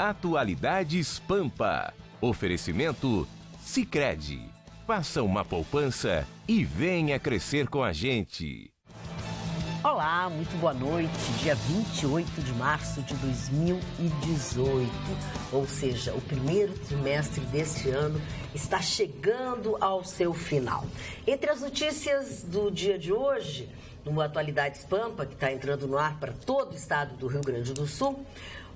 Atualidades Pampa. Oferecimento Sicredi. Faça uma poupança e venha crescer com a gente. Olá, muito boa noite. Dia 28 de março de 2018, ou seja, o primeiro trimestre deste ano está chegando ao seu final. Entre as notícias do dia de hoje, no Atualidades Pampa, que está entrando no ar para todo o estado do Rio Grande do Sul,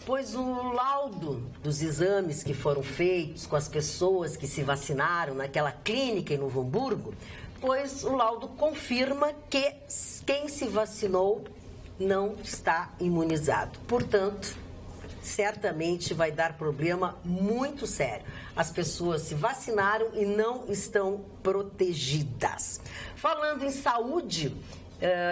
pois o laudo dos exames que foram feitos com as pessoas que se vacinaram naquela clínica em Novo Hamburgo, pois o laudo confirma que quem se vacinou não está imunizado. Portanto, certamente vai dar problema muito sério. As pessoas se vacinaram e não estão protegidas. Falando em saúde,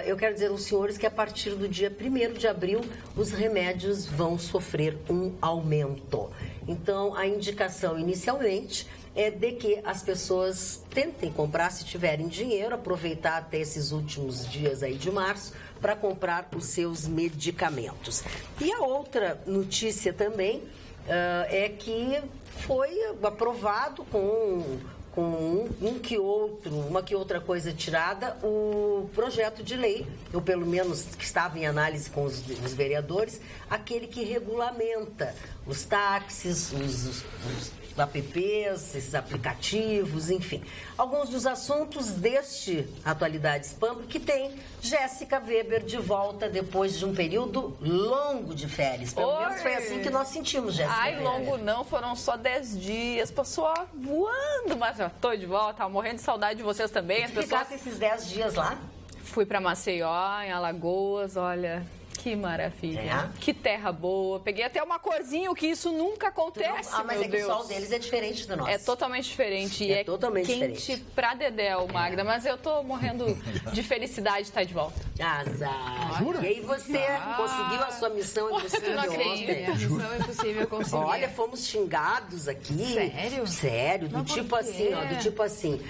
eu quero dizer aos senhores que a partir do dia 1º de abril, os remédios vão sofrer um aumento. Então, a indicação inicialmente é de que as pessoas tentem comprar, se tiverem dinheiro, aproveitar até esses últimos dias aí de março para comprar os seus medicamentos. E a outra notícia também é que foi aprovado com uma que outra coisa tirada, o projeto de lei, ou pelo menos que estava em análise com os vereadores, aquele que regulamenta os táxis, os apps, esses aplicativos, enfim. Alguns dos assuntos deste Atualidades Pampa, que tem Jéssica Weber de volta depois de um período longo de férias. Pelo menos foi assim que nós sentimos, Jéssica Weber. Longo não, foram só 10 dias, passou voando, mas já tô de volta, tava morrendo de saudade de vocês também. Ficasse esses 10 dias lá? Fui pra Maceió, em Alagoas, olha... Que maravilha. Que terra boa. Peguei até uma corzinha, o que isso nunca acontece, mas meu é que Deus. o sol deles é diferente do nosso. É totalmente diferente. E é totalmente quente diferente. pra dedéu, Magda. Mas eu tô morrendo de felicidade de estar de volta. Azar. Jura? E aí você conseguiu a sua missão impossível ontem? A missão impossível conseguir. Olha, fomos xingados aqui. Sério? Sério, do Mas por tipo quê? assim, ó, do tipo assim,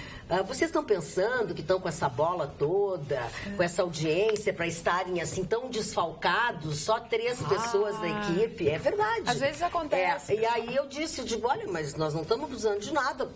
vocês estão pensando que estão com essa bola toda, com essa audiência para estarem assim tão desfalcados, só 3 pessoas da equipe? É verdade. Às vezes acontece. E aí eu disse, olha, mas nós não estamos usando de nada.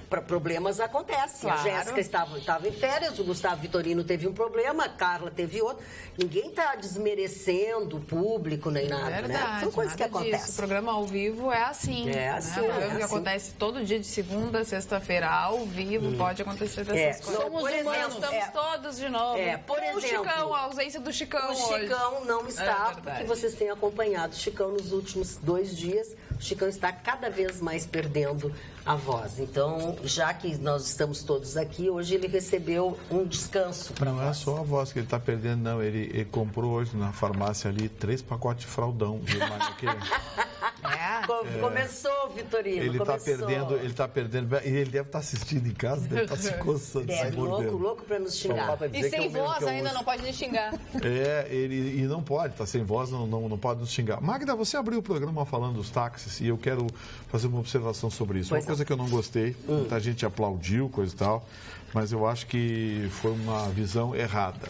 Para problemas acontecem. Claro. A Jéssica estava em férias, o Gustavo Vitorino teve um problema, a Carla teve outro. Ninguém está desmerecendo o público nem nada, Verdade, né? São coisas que nada disso. acontecem. O programa ao vivo é assim. É assim, né? O programa é que assim. acontece todo dia de segunda, sexta-feira, ao vivo, pode acontecer dessas coisas. Somos por humanos, exemplo, estamos todos de novo. por O exemplo, Chicão, a ausência do Chicão o hoje. Chicão não está, verdade. porque vocês têm acompanhado o Chicão nos últimos 2 dias. O Chicão está cada vez mais perdendo a voz. Então, já que nós estamos todos aqui, hoje ele recebeu um descanso. Não é só a voz que ele está perdendo, não. Ele comprou hoje na farmácia ali 3 pacotes de fraldão. Viu, Começou, Vitorino. Ele está começou. perdendo. E ele deve estar assistindo em casa, deve estar se coçando. Deve, louco para nos xingar. E sem voz ainda, não pode nem xingar. E não pode, tá sem voz, não pode nos xingar. Magda, você abriu o programa falando dos táxis e eu quero fazer uma observação sobre isso. Uma coisa que eu não gostei, muita gente aplaudiu, coisa e tal, mas eu acho que foi uma visão errada.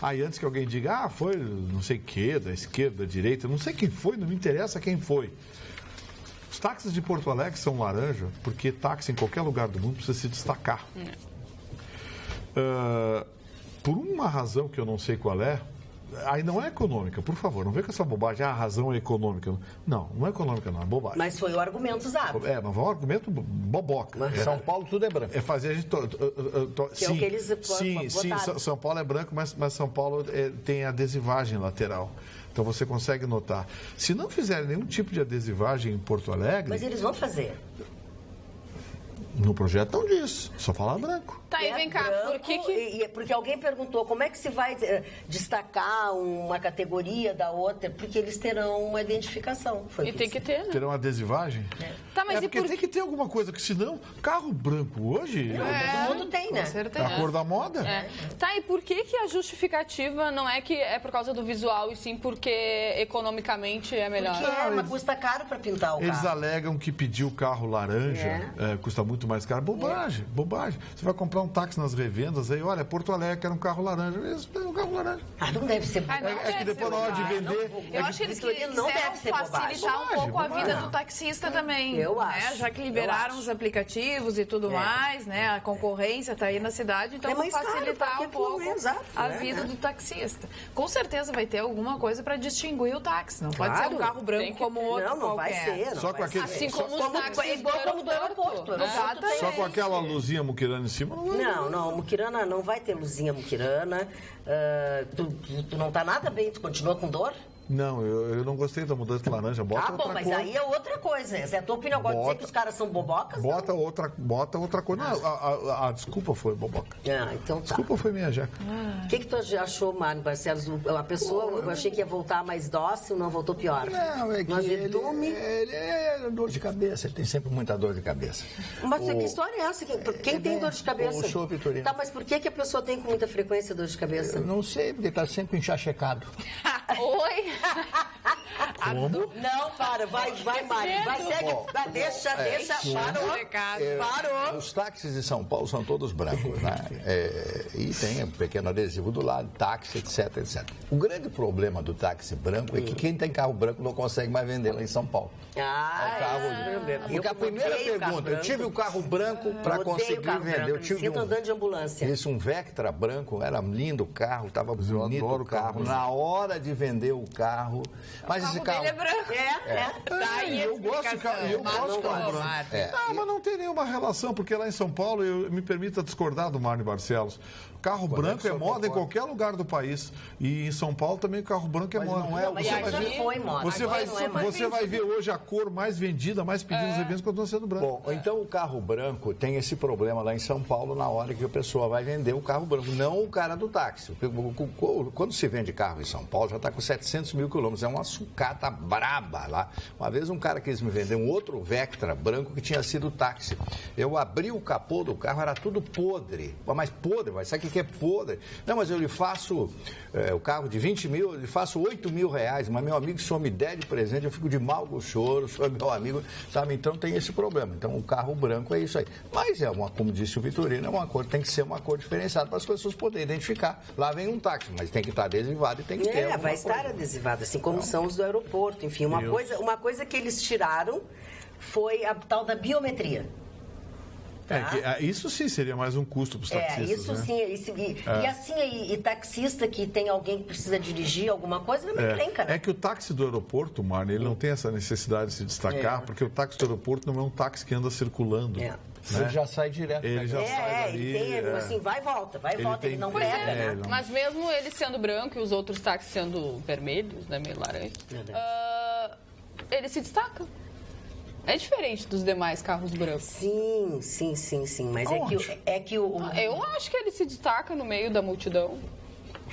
Aí antes que alguém diga, foi não sei o que, da esquerda, da direita, não sei quem foi, não me interessa quem foi. Os táxis de Porto Alegre são laranja porque táxi em qualquer lugar do mundo precisa se destacar. Por uma razão que eu não sei qual é, aí não é econômica, por favor, não vem com essa bobagem, a razão é econômica. Não é econômica, não, é bobagem. Mas foi o argumento usado. Mas foi um argumento boboca. São Paulo tudo é branco. É fazer a gente... Que é o que eles sim, botaram. São Paulo é branco, mas São Paulo tem adesivagem lateral. Então você consegue notar. Se não fizerem nenhum tipo de adesivagem em Porto Alegre... Mas eles vão fazer. No projeto não diz, só fala branco. Tá, e vem cá, branco, por que... Porque alguém perguntou como é que se vai destacar uma categoria da outra, porque eles terão uma identificação. E tem que ter, né? Terão adesivagens? Tá, mas e porque tem que ter alguma coisa, que senão, carro branco hoje... Todo mundo tem, né? Com certeza. É a cor da moda. Tá, e por que a justificativa não é que é por causa do visual, e sim porque economicamente é melhor? Porque mas custa caro para pintar o Eles carro. alegam que pedir o carro laranja custa muito muito mais caro. Bobagem, bobagem. Você vai comprar um táxi nas revendas aí, olha, Porto Alegre quer um carro laranja. Eles têm um carro laranja. Não deve ser bobagem. É que depois na hora de vender... Eu acho que eles quiseram facilitar um pouco a vida do taxista também. Eu acho. Já que liberaram os aplicativos e tudo mais, né? A concorrência está aí na cidade, então vão facilitar um pouco a vida do taxista. Com certeza vai ter alguma coisa para distinguir o táxi. Não pode ser um carro branco como outro não vai ser. Só com aquele... Assim como os táxis do aeroporto. Só com aquela luzinha muquirana em cima? Não, muquirana não vai ter luzinha muquirana. Tu não tá nada bem, tu continua com dor? Não, eu não gostei da mudança de laranja. Bota outra mas cor. aí é outra coisa. Essa é a tua opinião. Agora dizer que os caras são bobocas? Bota outra cor. Não, a desculpa foi boboca. Então tá. Desculpa foi minha jaca. O que tu achou, Mário Barcelos? A pessoa, eu achei que ia voltar mais dócil, não voltou pior. Não, é que ele é dor de cabeça. Ele tem sempre muita dor de cabeça. Mas que história é essa? Quem tem dor de cabeça? O show Vitorino. Tá, mas por que a pessoa tem com muita frequência dor de cabeça? Eu não sei, porque está sempre enxachecado. Oi? Como? Não, para, vai, Mário. Vai, segue. Deixa, parou. Os táxis de São Paulo são todos brancos, né? E tem um pequeno adesivo do lado, táxi, etc, etc. O grande problema do táxi branco é que quem tem carro branco não consegue mais vender lá em São Paulo. Porque a primeira pergunta, eu tive o carro branco para conseguir vender. Eu tive andando de ambulância. Isso, um Vectra branco, era lindo o carro, estava bonito o carro. Na hora de vender o carro, mas esse carro dele é branco. Tá aí. Eu gosto de carro branco. Mas não tem nenhuma relação, porque lá em São Paulo, me permita discordar do Mário Barcelos. Carro branco é moda em qualquer lugar do país. E em São Paulo também o carro branco é moda. Não é, mas já foi moda. Você vai ver hoje a cor mais vendida, mais pedida nos eventos quando está sendo branco. Bom, então o carro branco tem esse problema lá em São Paulo na hora que a pessoa vai vender o carro branco, não o cara do táxi. Quando se vende carro em São Paulo, já está com 700 mil quilômetros. É uma sucata braba lá. Uma vez um cara quis me vender um outro Vectra branco que tinha sido táxi. Eu abri o capô do carro, era tudo podre. Mas podre, mas sabe o que é podre? Não, mas eu lhe faço o carro de 20 mil, eu lhe faço 8 mil reais. Mas meu amigo, se o senhor me der de presente, eu fico de mal com o senhor, o senhor é meu amigo, sabe? Então tem esse problema. Então o carro branco é isso aí. Mas como disse o Vitorino, tem que ser uma cor diferenciada para as pessoas poderem identificar. Lá vem um táxi, mas tem que estar adesivado e tem que ter. Vai estar adesivado, assim como são os do aeroporto. Enfim, uma coisa que eles tiraram foi a tal da biometria. Tá? Isso sim seria mais um custo para os taxistas. Isso sim. E assim, taxista que tem alguém que precisa dirigir alguma coisa, não é encrenca, né? É que o táxi do aeroporto, Marne, ele não tem essa necessidade de se destacar, porque o táxi do aeroporto não é um táxi que anda circulando. Né? Ele já sai direto. Ele já sai dali, ele tem, assim, vai e volta, ele não pega, né? Mas mesmo ele sendo branco e os outros táxis sendo vermelhos, né, meio laranja, ele se destaca. É diferente dos demais carros brancos. Sim. Mas é que o... Eu acho que ele se destaca no meio da multidão.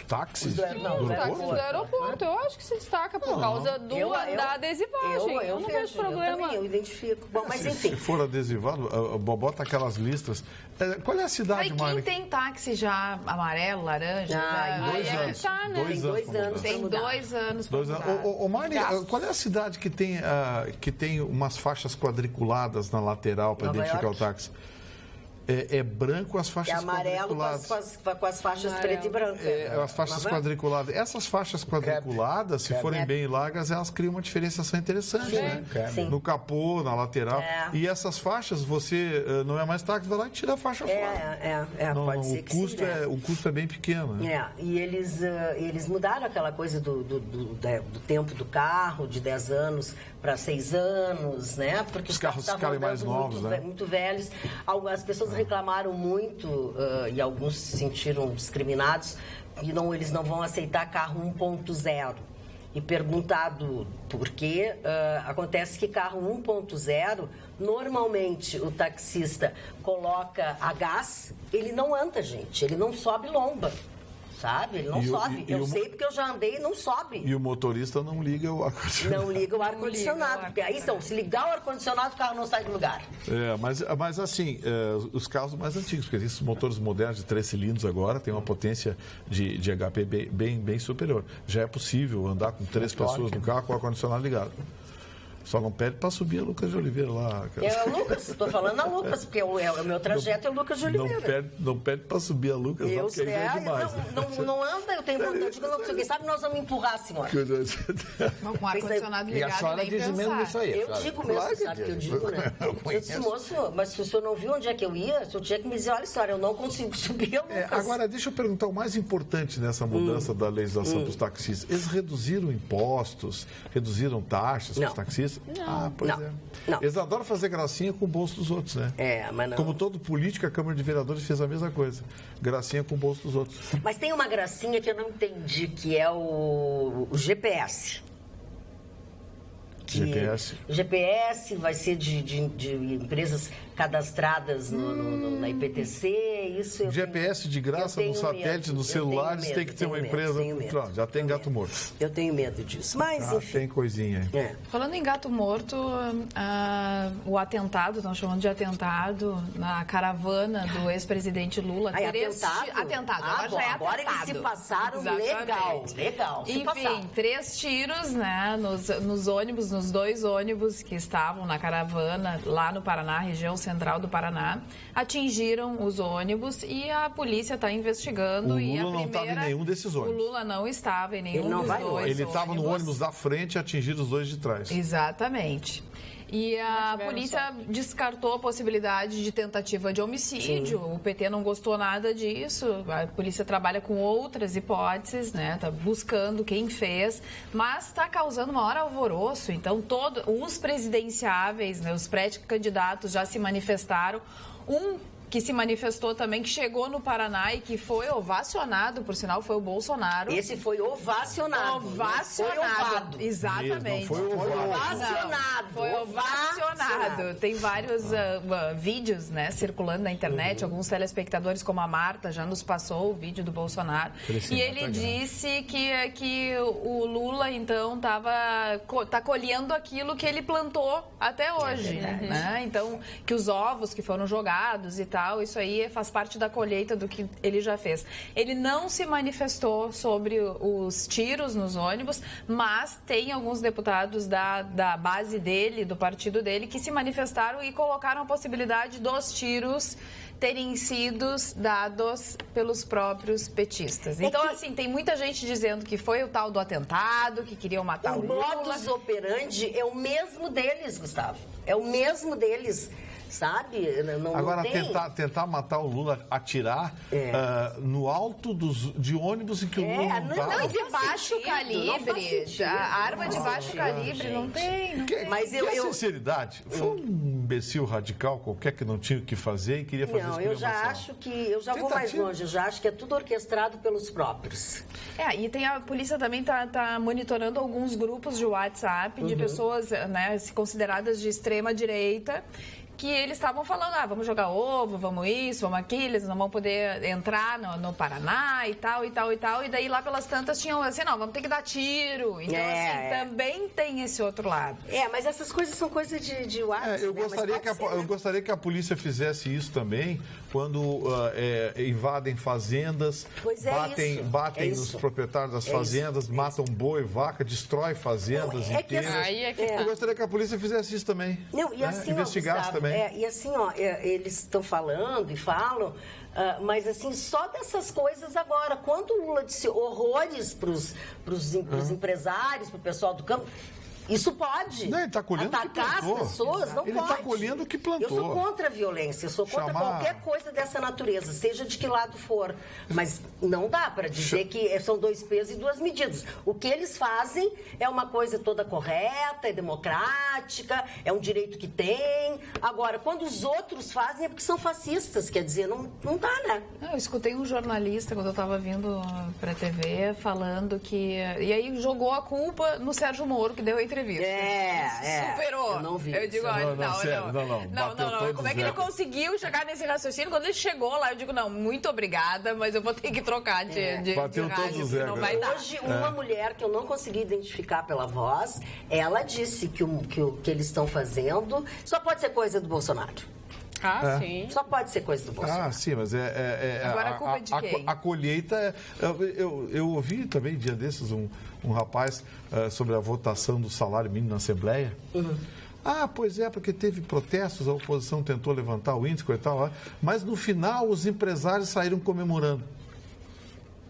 Táxis? Os táxis do aeroporto. Eu acho que se destaca por causa da adesivagem. Eu não vejo problema. Eu identifico. Bom, mas enfim. Se for adesivado, bota aquelas listas. Qual é a cidade, Mário? Quem tem táxi já amarelo, laranja? Tem 2 anos. Tem 2 anos para mudar. Ô, Mário, qual é a cidade que tem umas faixas quadriculadas na lateral para identificar o táxi? É branco as faixas quadriculadas. É amarelo com as faixas preto e branco. As faixas quadriculadas. Essas faixas quadriculadas, se forem bem largas, elas criam uma diferenciação interessante, né? No capô, na lateral. E essas faixas, você não é mais táxi, vai lá e tira a faixa fora. Pode ser que sim. O custo é bem pequeno. Né? E eles mudaram aquela coisa do tempo do carro, de 10 anos para 6 anos, né? Porque os carros ficarem mais novos, né? Muito velhos. As pessoas reclamaram muito e alguns se sentiram discriminados e eles não vão aceitar carro 1.0. E perguntado por quê, acontece que carro 1.0, normalmente o taxista coloca a gás, ele não anda, gente, ele não sobe lomba. Sabe? Ele não sobe. Eu sei porque eu já andei e não sobe. E o motorista não liga o ar-condicionado. Não liga o ar-condicionado. Porque aí, então, se ligar o ar-condicionado, o carro não sai do lugar. Mas assim, os carros mais antigos, porque esses motores modernos de 3 cilindros agora têm uma potência de HP bem superior. Já é possível andar com 3 pessoas no carro com o ar-condicionado ligado. Só não pede para subir a Lucas de Oliveira lá. É o Lucas, estou falando a Lucas, porque o meu trajeto é o Lucas de Oliveira. Não pede para subir a Lucas lá, porque aí é demais. Não anda, eu tenho vontade. Eu digo, não, quem sabe nós vamos empurrar a senhora. Não, com o ar-condicionado ligado, e a senhora diz mesmo isso aí. Eu digo mesmo, claro sabe que eu digo, né? Eu disse, moço, mas se o senhor não viu onde é que eu ia, o senhor tinha que me dizer, olha, senhora, eu não consigo subir a Lucas. Agora, deixa eu perguntar o mais importante nessa mudança da legislação dos taxistas. Eles reduziram impostos, reduziram taxas para os taxistas? Não. Pois é. Não. Eles adoram fazer gracinha com o bolso dos outros, né? Mas não. Como todo político, a Câmara de Vereadores fez a mesma coisa. Gracinha com o bolso dos outros. Mas tem uma gracinha que eu não entendi, que é o GPS. GPS vai ser de empresas cadastradas na IPTC, isso GPS de graça no satélite, nos celulares, tem que ter uma empresa. Pronto, já tem gato morto. Eu tenho medo disso, mas enfim. Tem coisinha aí. Falando em gato morto, o atentado, estão chamando de atentado, na caravana do ex-presidente Lula. Atentado. Agora eles se passaram. Exatamente. Legal. Enfim, 3 tiros, né, nos ônibus, nos 2 ônibus que estavam na caravana lá no Paraná, região central do Paraná, atingiram os ônibus e a polícia está investigando. O Lula não estava em nenhum desses ônibus. O Lula não estava em nenhum dos 2 ônibus. Ele estava no ônibus da frente e atingiram os 2 de trás. Exatamente. E a polícia descartou a possibilidade de tentativa de homicídio. Sim. O PT não gostou nada disso. A polícia trabalha com outras hipóteses, né? Tá buscando quem fez, mas está causando maior alvoroço. Então, os presidenciáveis, né, os pré-candidatos já se manifestaram. Que se manifestou também, que chegou no Paraná e que foi ovacionado, por sinal, foi o Bolsonaro. Esse foi ovacionado. Ovacionado. Exatamente. Foi ovacionado. Foi ovacionado. Tem vários vídeos, né, circulando na internet. Alguns telespectadores, como a Marta, já nos passou o vídeo do Bolsonaro. E ele disse que o Lula, então, tá colhendo aquilo que ele plantou até hoje. Né? Então, que os ovos que foram jogados e tal, isso aí faz parte da colheita do que ele já fez. Ele não se manifestou sobre os tiros nos ônibus, mas tem alguns deputados da base dele, do partido dele, que se manifestaram e colocaram a possibilidade dos tiros terem sido dados pelos próprios petistas. Então, assim, tem muita gente dizendo que foi o tal do atentado, que queriam matar o Lula. O modus operandi é o mesmo deles, Gustavo. É o mesmo deles. Sabe? Agora, tentar matar o Lula, atirar no alto de ônibus em que o Lula não está. Não, de baixo calibre. A arma de baixo calibre não tem. Mas sinceridade. Foi um imbecil radical qualquer que não tinha o que fazer e queria fazer isso. Não, eu já acho que... Eu já vou mais longe. Eu já acho que é tudo orquestrado pelos próprios. E tem a polícia também tá monitorando alguns grupos de WhatsApp de pessoas, né, consideradas de extrema direita, que eles estavam falando, vamos jogar ovo, vamos isso, vamos aquilo, eles não vão poder entrar no Paraná e tal. E daí lá pelas tantas tinham assim, não, vamos ter que dar tiro. Então, também tem esse outro lado. Mas essas coisas são coisas de WhatsApp. Eu gostaria que a polícia fizesse isso também quando invadem fazendas, batem nos proprietários das fazendas, matam boi, vaca, destrói fazendas inteiras. Eu gostaria que a polícia fizesse isso também. Investigasse também. E assim, eles estão falando e falam, mas assim, só dessas coisas agora. Quando o Lula disse horrores para os empresários, para o pessoal do campo, isso pode. Não, ele está colhendo atacar as pessoas, não pode. Ele está colhendo o que plantou. Eu sou contra a violência, eu sou contra qualquer coisa dessa natureza, seja de que lado for. Mas não dá para dizer que são 2 pesos e 2 medidas. O que eles fazem é uma coisa toda correta, é democrática, é um direito que tem. Agora, quando os outros fazem é porque são fascistas, quer dizer, não dá, né? Eu escutei um jornalista, quando eu estava vindo para a TV, falando que... E aí jogou a culpa no Sérgio Moro, que deu a entrevista. Superou. Eu não vi. Eu digo, não. Como é que ele conseguiu chegar nesse raciocínio? Quando ele chegou lá, eu digo, não, muito obrigada, mas eu vou ter que trocar de Bateu rádio, todos não vai dar. Hoje, uma mulher que eu não consegui identificar pela voz, ela disse que o que eles estão fazendo só pode ser coisa do Bolsonaro. Sim. Só pode ser coisa do Bolsonaro. Sim, mas Agora a culpa é de quem? A colheita... Eu ouvi também, dia desses, um rapaz sobre a votação do salário mínimo na Assembleia. Pois é, porque teve protestos, a oposição tentou levantar o índice e tal, mas no final os empresários saíram comemorando.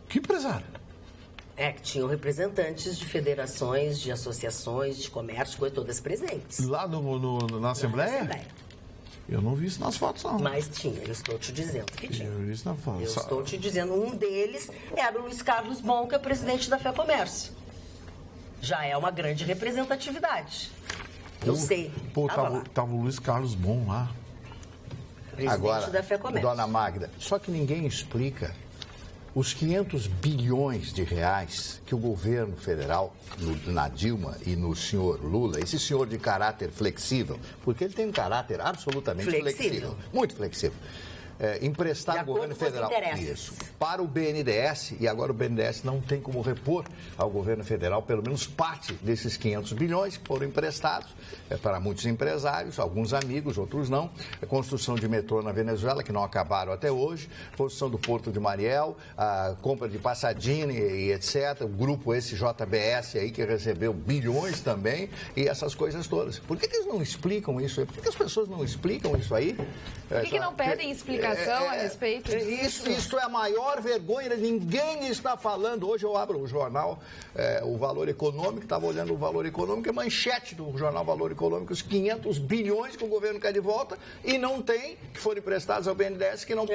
Que empresário? Que tinham representantes de federações, de associações, de comércio, coisa todas presentes. Lá na Assembleia? Eu não vi isso nas fotos, não. Mas tinha, eu estou te dizendo que tinha. Eu vi isso na foto. Eu estou te dizendo, um deles era o Luiz Carlos Bon, que é presidente da FEComércio. Já é uma grande representatividade. Eu sei. Tava o Luiz Carlos Bon lá. Presidente da FEComércio. Dona Magda, só que ninguém explica os 500 bilhões de reais que o governo federal, na Dilma e no senhor Lula, esse senhor de caráter flexível, porque ele tem um caráter absolutamente flexível, muito flexível, emprestar ao governo federal isso para o BNDES, e agora o BNDES não tem como repor ao governo federal pelo menos parte desses 500 bilhões que foram emprestados para muitos empresários, alguns amigos, outros não. A construção de metrô na Venezuela, que não acabaram até hoje, construção do Porto de Mariel, a compra de Pasadena e etc. O grupo esse JBS aí que recebeu bilhões também e essas coisas todas. Por que eles não explicam isso aí? Por que as pessoas não explicam isso aí? Por que não pedem explicação a respeito disso? Isso é a maior vergonha, ninguém está falando. Hoje eu abro o jornal, o Valor Econômico, estava olhando o Valor Econômico, é manchete do jornal Valor Econômico, os 500 bilhões que o governo quer de volta e não tem, que foram emprestados ao BNDES, que não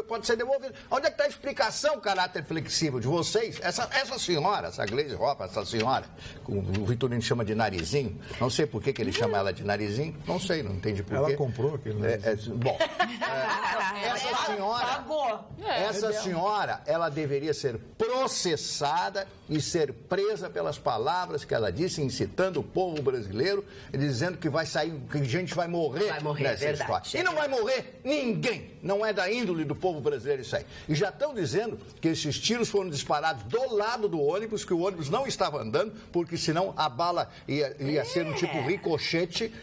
pode ser devolvido. Onde é que está a explicação, caráter flexível de vocês? Essa senhora, essa Gleisi Hoffmann, essa senhora, o Vitorino chama de narizinho, não sei por que ele chama ela de narizinho, não sei, não entendi por quê. Ela comprou aquele narizinho. Bom, essa senhora, ela deveria ser processada e ser presa pelas palavras que ela disse, incitando o povo brasileiro, dizendo que vai sair, que gente vai morrer nessa história. E não vai morrer ninguém. Não é da índole do povo brasileiro isso aí. E já estão dizendo que esses tiros foram disparados do lado do ônibus, que o ônibus não estava andando, porque senão a bala ia ser um tipo ricochete.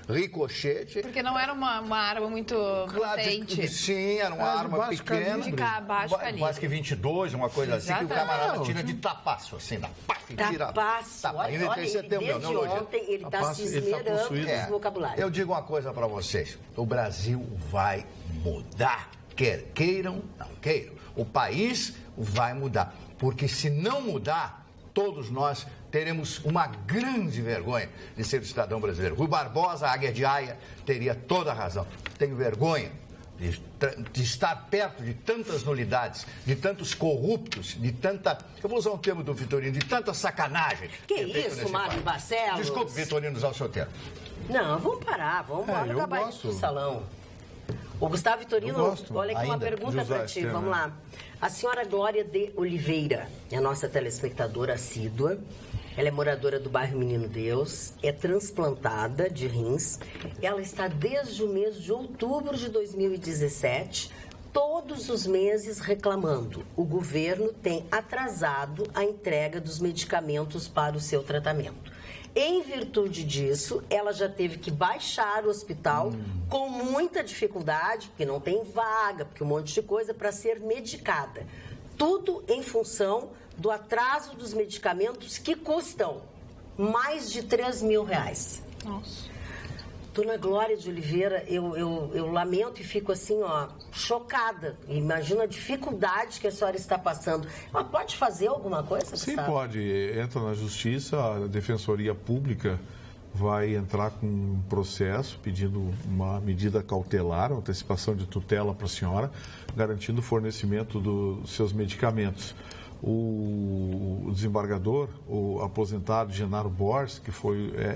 Porque não era uma arma muito potente. Sim, era uma arma pequena. De baixo calibre. Quase que 22, uma coisa assim, que o camarada tira de tapaço, assim, na pá, tira. Tapaço. Olha, desde ontem ele está se esmerando nesse vocabulário. Eu digo uma coisa para vocês, o Brasil vai mudar, quer queiram, não queiram. O país vai mudar, porque se não mudar, todos nós teremos uma grande vergonha de ser cidadão brasileiro. Rui Barbosa, Águia de Aia, teria toda a razão. Tenho vergonha de estar perto de tantas nulidades, de tantos corruptos, de tanta... Eu vou usar um termo do Vitorino, de tanta sacanagem. Que isso, Mário Barcelos? Desculpe, Vitorino, usar o seu termo. Não, vamos parar, vamos acabar isso no salão. O Gustavo Vitorino, olha aqui uma pergunta para ti, vamos lá. A senhora Glória de Oliveira é a nossa telespectadora assídua. Ela é moradora do bairro Menino Deus, é transplantada de rins. Ela está desde o mês de outubro de 2017, todos os meses reclamando. O governo tem atrasado a entrega dos medicamentos para o seu tratamento. Em virtude disso, ela já teve que baixar o hospital com muita dificuldade, porque não tem vaga, porque um monte de coisa, para ser medicada. Tudo em função do atraso dos medicamentos que custam mais de R$3.000. Nossa. Dona Glória de Oliveira, eu lamento e fico assim, chocada. Imagina a dificuldade que a senhora está passando. Ela pode fazer alguma coisa? Sim, pode. Entra na justiça, a Defensoria Pública vai entrar com um processo pedindo uma medida cautelar, uma antecipação de tutela para a senhora, garantindo o fornecimento dos seus medicamentos. O desembargador, o aposentado Genaro Borges, que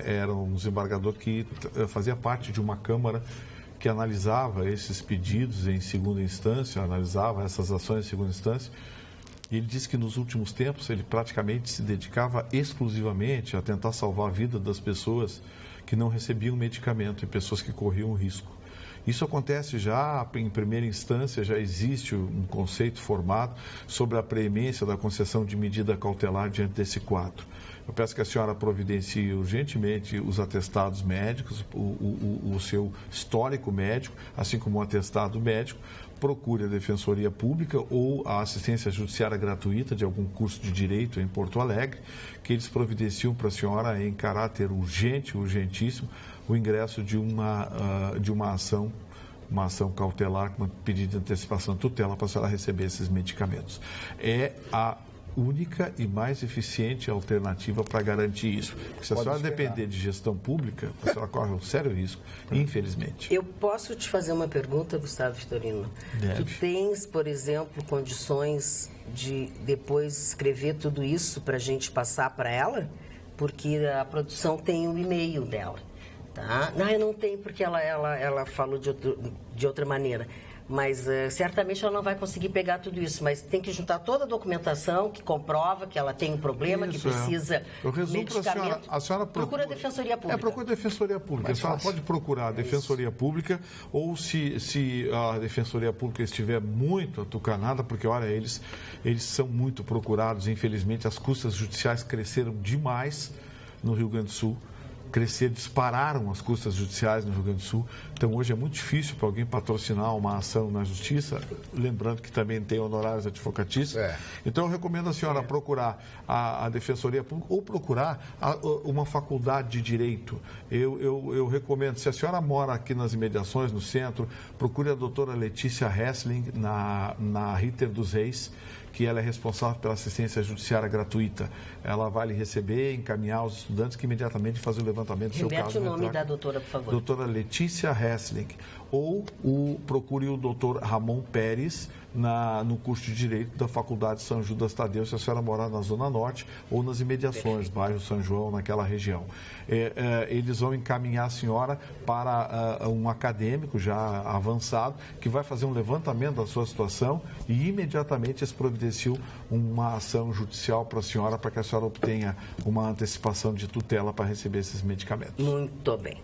era um desembargador que fazia parte de uma Câmara que analisava esses pedidos em segunda instância, analisava essas ações em segunda instância, e ele disse que nos últimos tempos ele praticamente se dedicava exclusivamente a tentar salvar a vida das pessoas que não recebiam medicamento e pessoas que corriam risco. Isso acontece já em primeira instância, já existe um conceito formado sobre a preemência da concessão de medida cautelar diante desse quadro. eu peço que a senhora providencie urgentemente os atestados médicos, o seu histórico médico, assim como um atestado médico. Procure a Defensoria Pública ou a assistência judiciária gratuita de algum curso de direito em Porto Alegre, que eles providenciam para a senhora em caráter urgente, urgentíssimo, o ingresso de uma ação cautelar, com um pedido de antecipação de tutela para a senhora receber esses medicamentos. É a única e mais eficiente alternativa para garantir isso. Porque se a senhora depender de gestão pública, a senhora corre um sério risco, infelizmente. Eu posso te fazer uma pergunta, Gustavo Vitorino? Deve. Tu tens, por exemplo, condições de depois escrever tudo isso para a gente passar para ela? Porque a produção tem o e-mail dela. Tá? Não, eu não tenho, porque ela falou de outra maneira. Mas certamente ela não vai conseguir pegar tudo isso. Mas tem que juntar toda a documentação que comprova que ela tem um problema, isso, que precisa Eu resumo para a senhora procura a Defensoria Pública. Procura a Defensoria Pública. A senhora pode procurar a Defensoria Pública, ou se a Defensoria Pública estiver muito atucanada, porque, olha, eles são muito procurados. Infelizmente, as custas judiciais cresceram demais no Rio Grande do Sul. Dispararam as custas judiciais no Rio Grande do Sul. Então, hoje é muito difícil para alguém patrocinar uma ação na Justiça, lembrando que também tem honorários advocatícios. Então, eu recomendo a senhora procurar a Defensoria Pública ou procurar uma faculdade de Direito. Eu recomendo, se a senhora mora aqui nas imediações, no centro, procure a doutora Letícia Hessling na Ritter dos Reis, que ela é responsável pela assistência judiciária gratuita. Ela vai lhe receber, encaminhar os estudantes que imediatamente fazem o levantamento do seu caso. Repete o nome da doutora, por favor. Doutora Letícia Hessling. Ou procure o doutor Ramon Pérez no curso de Direito da Faculdade São Judas Tadeu, se a senhora morar na Zona Norte ou nas imediações, bairro São João, naquela região. Eles vão encaminhar a senhora para um acadêmico já avançado, que vai fazer um levantamento da sua situação e imediatamente eles providenciam uma ação judicial para a senhora, para que a senhora obtenha uma antecipação de tutela para receber esses medicamentos. Muito bem.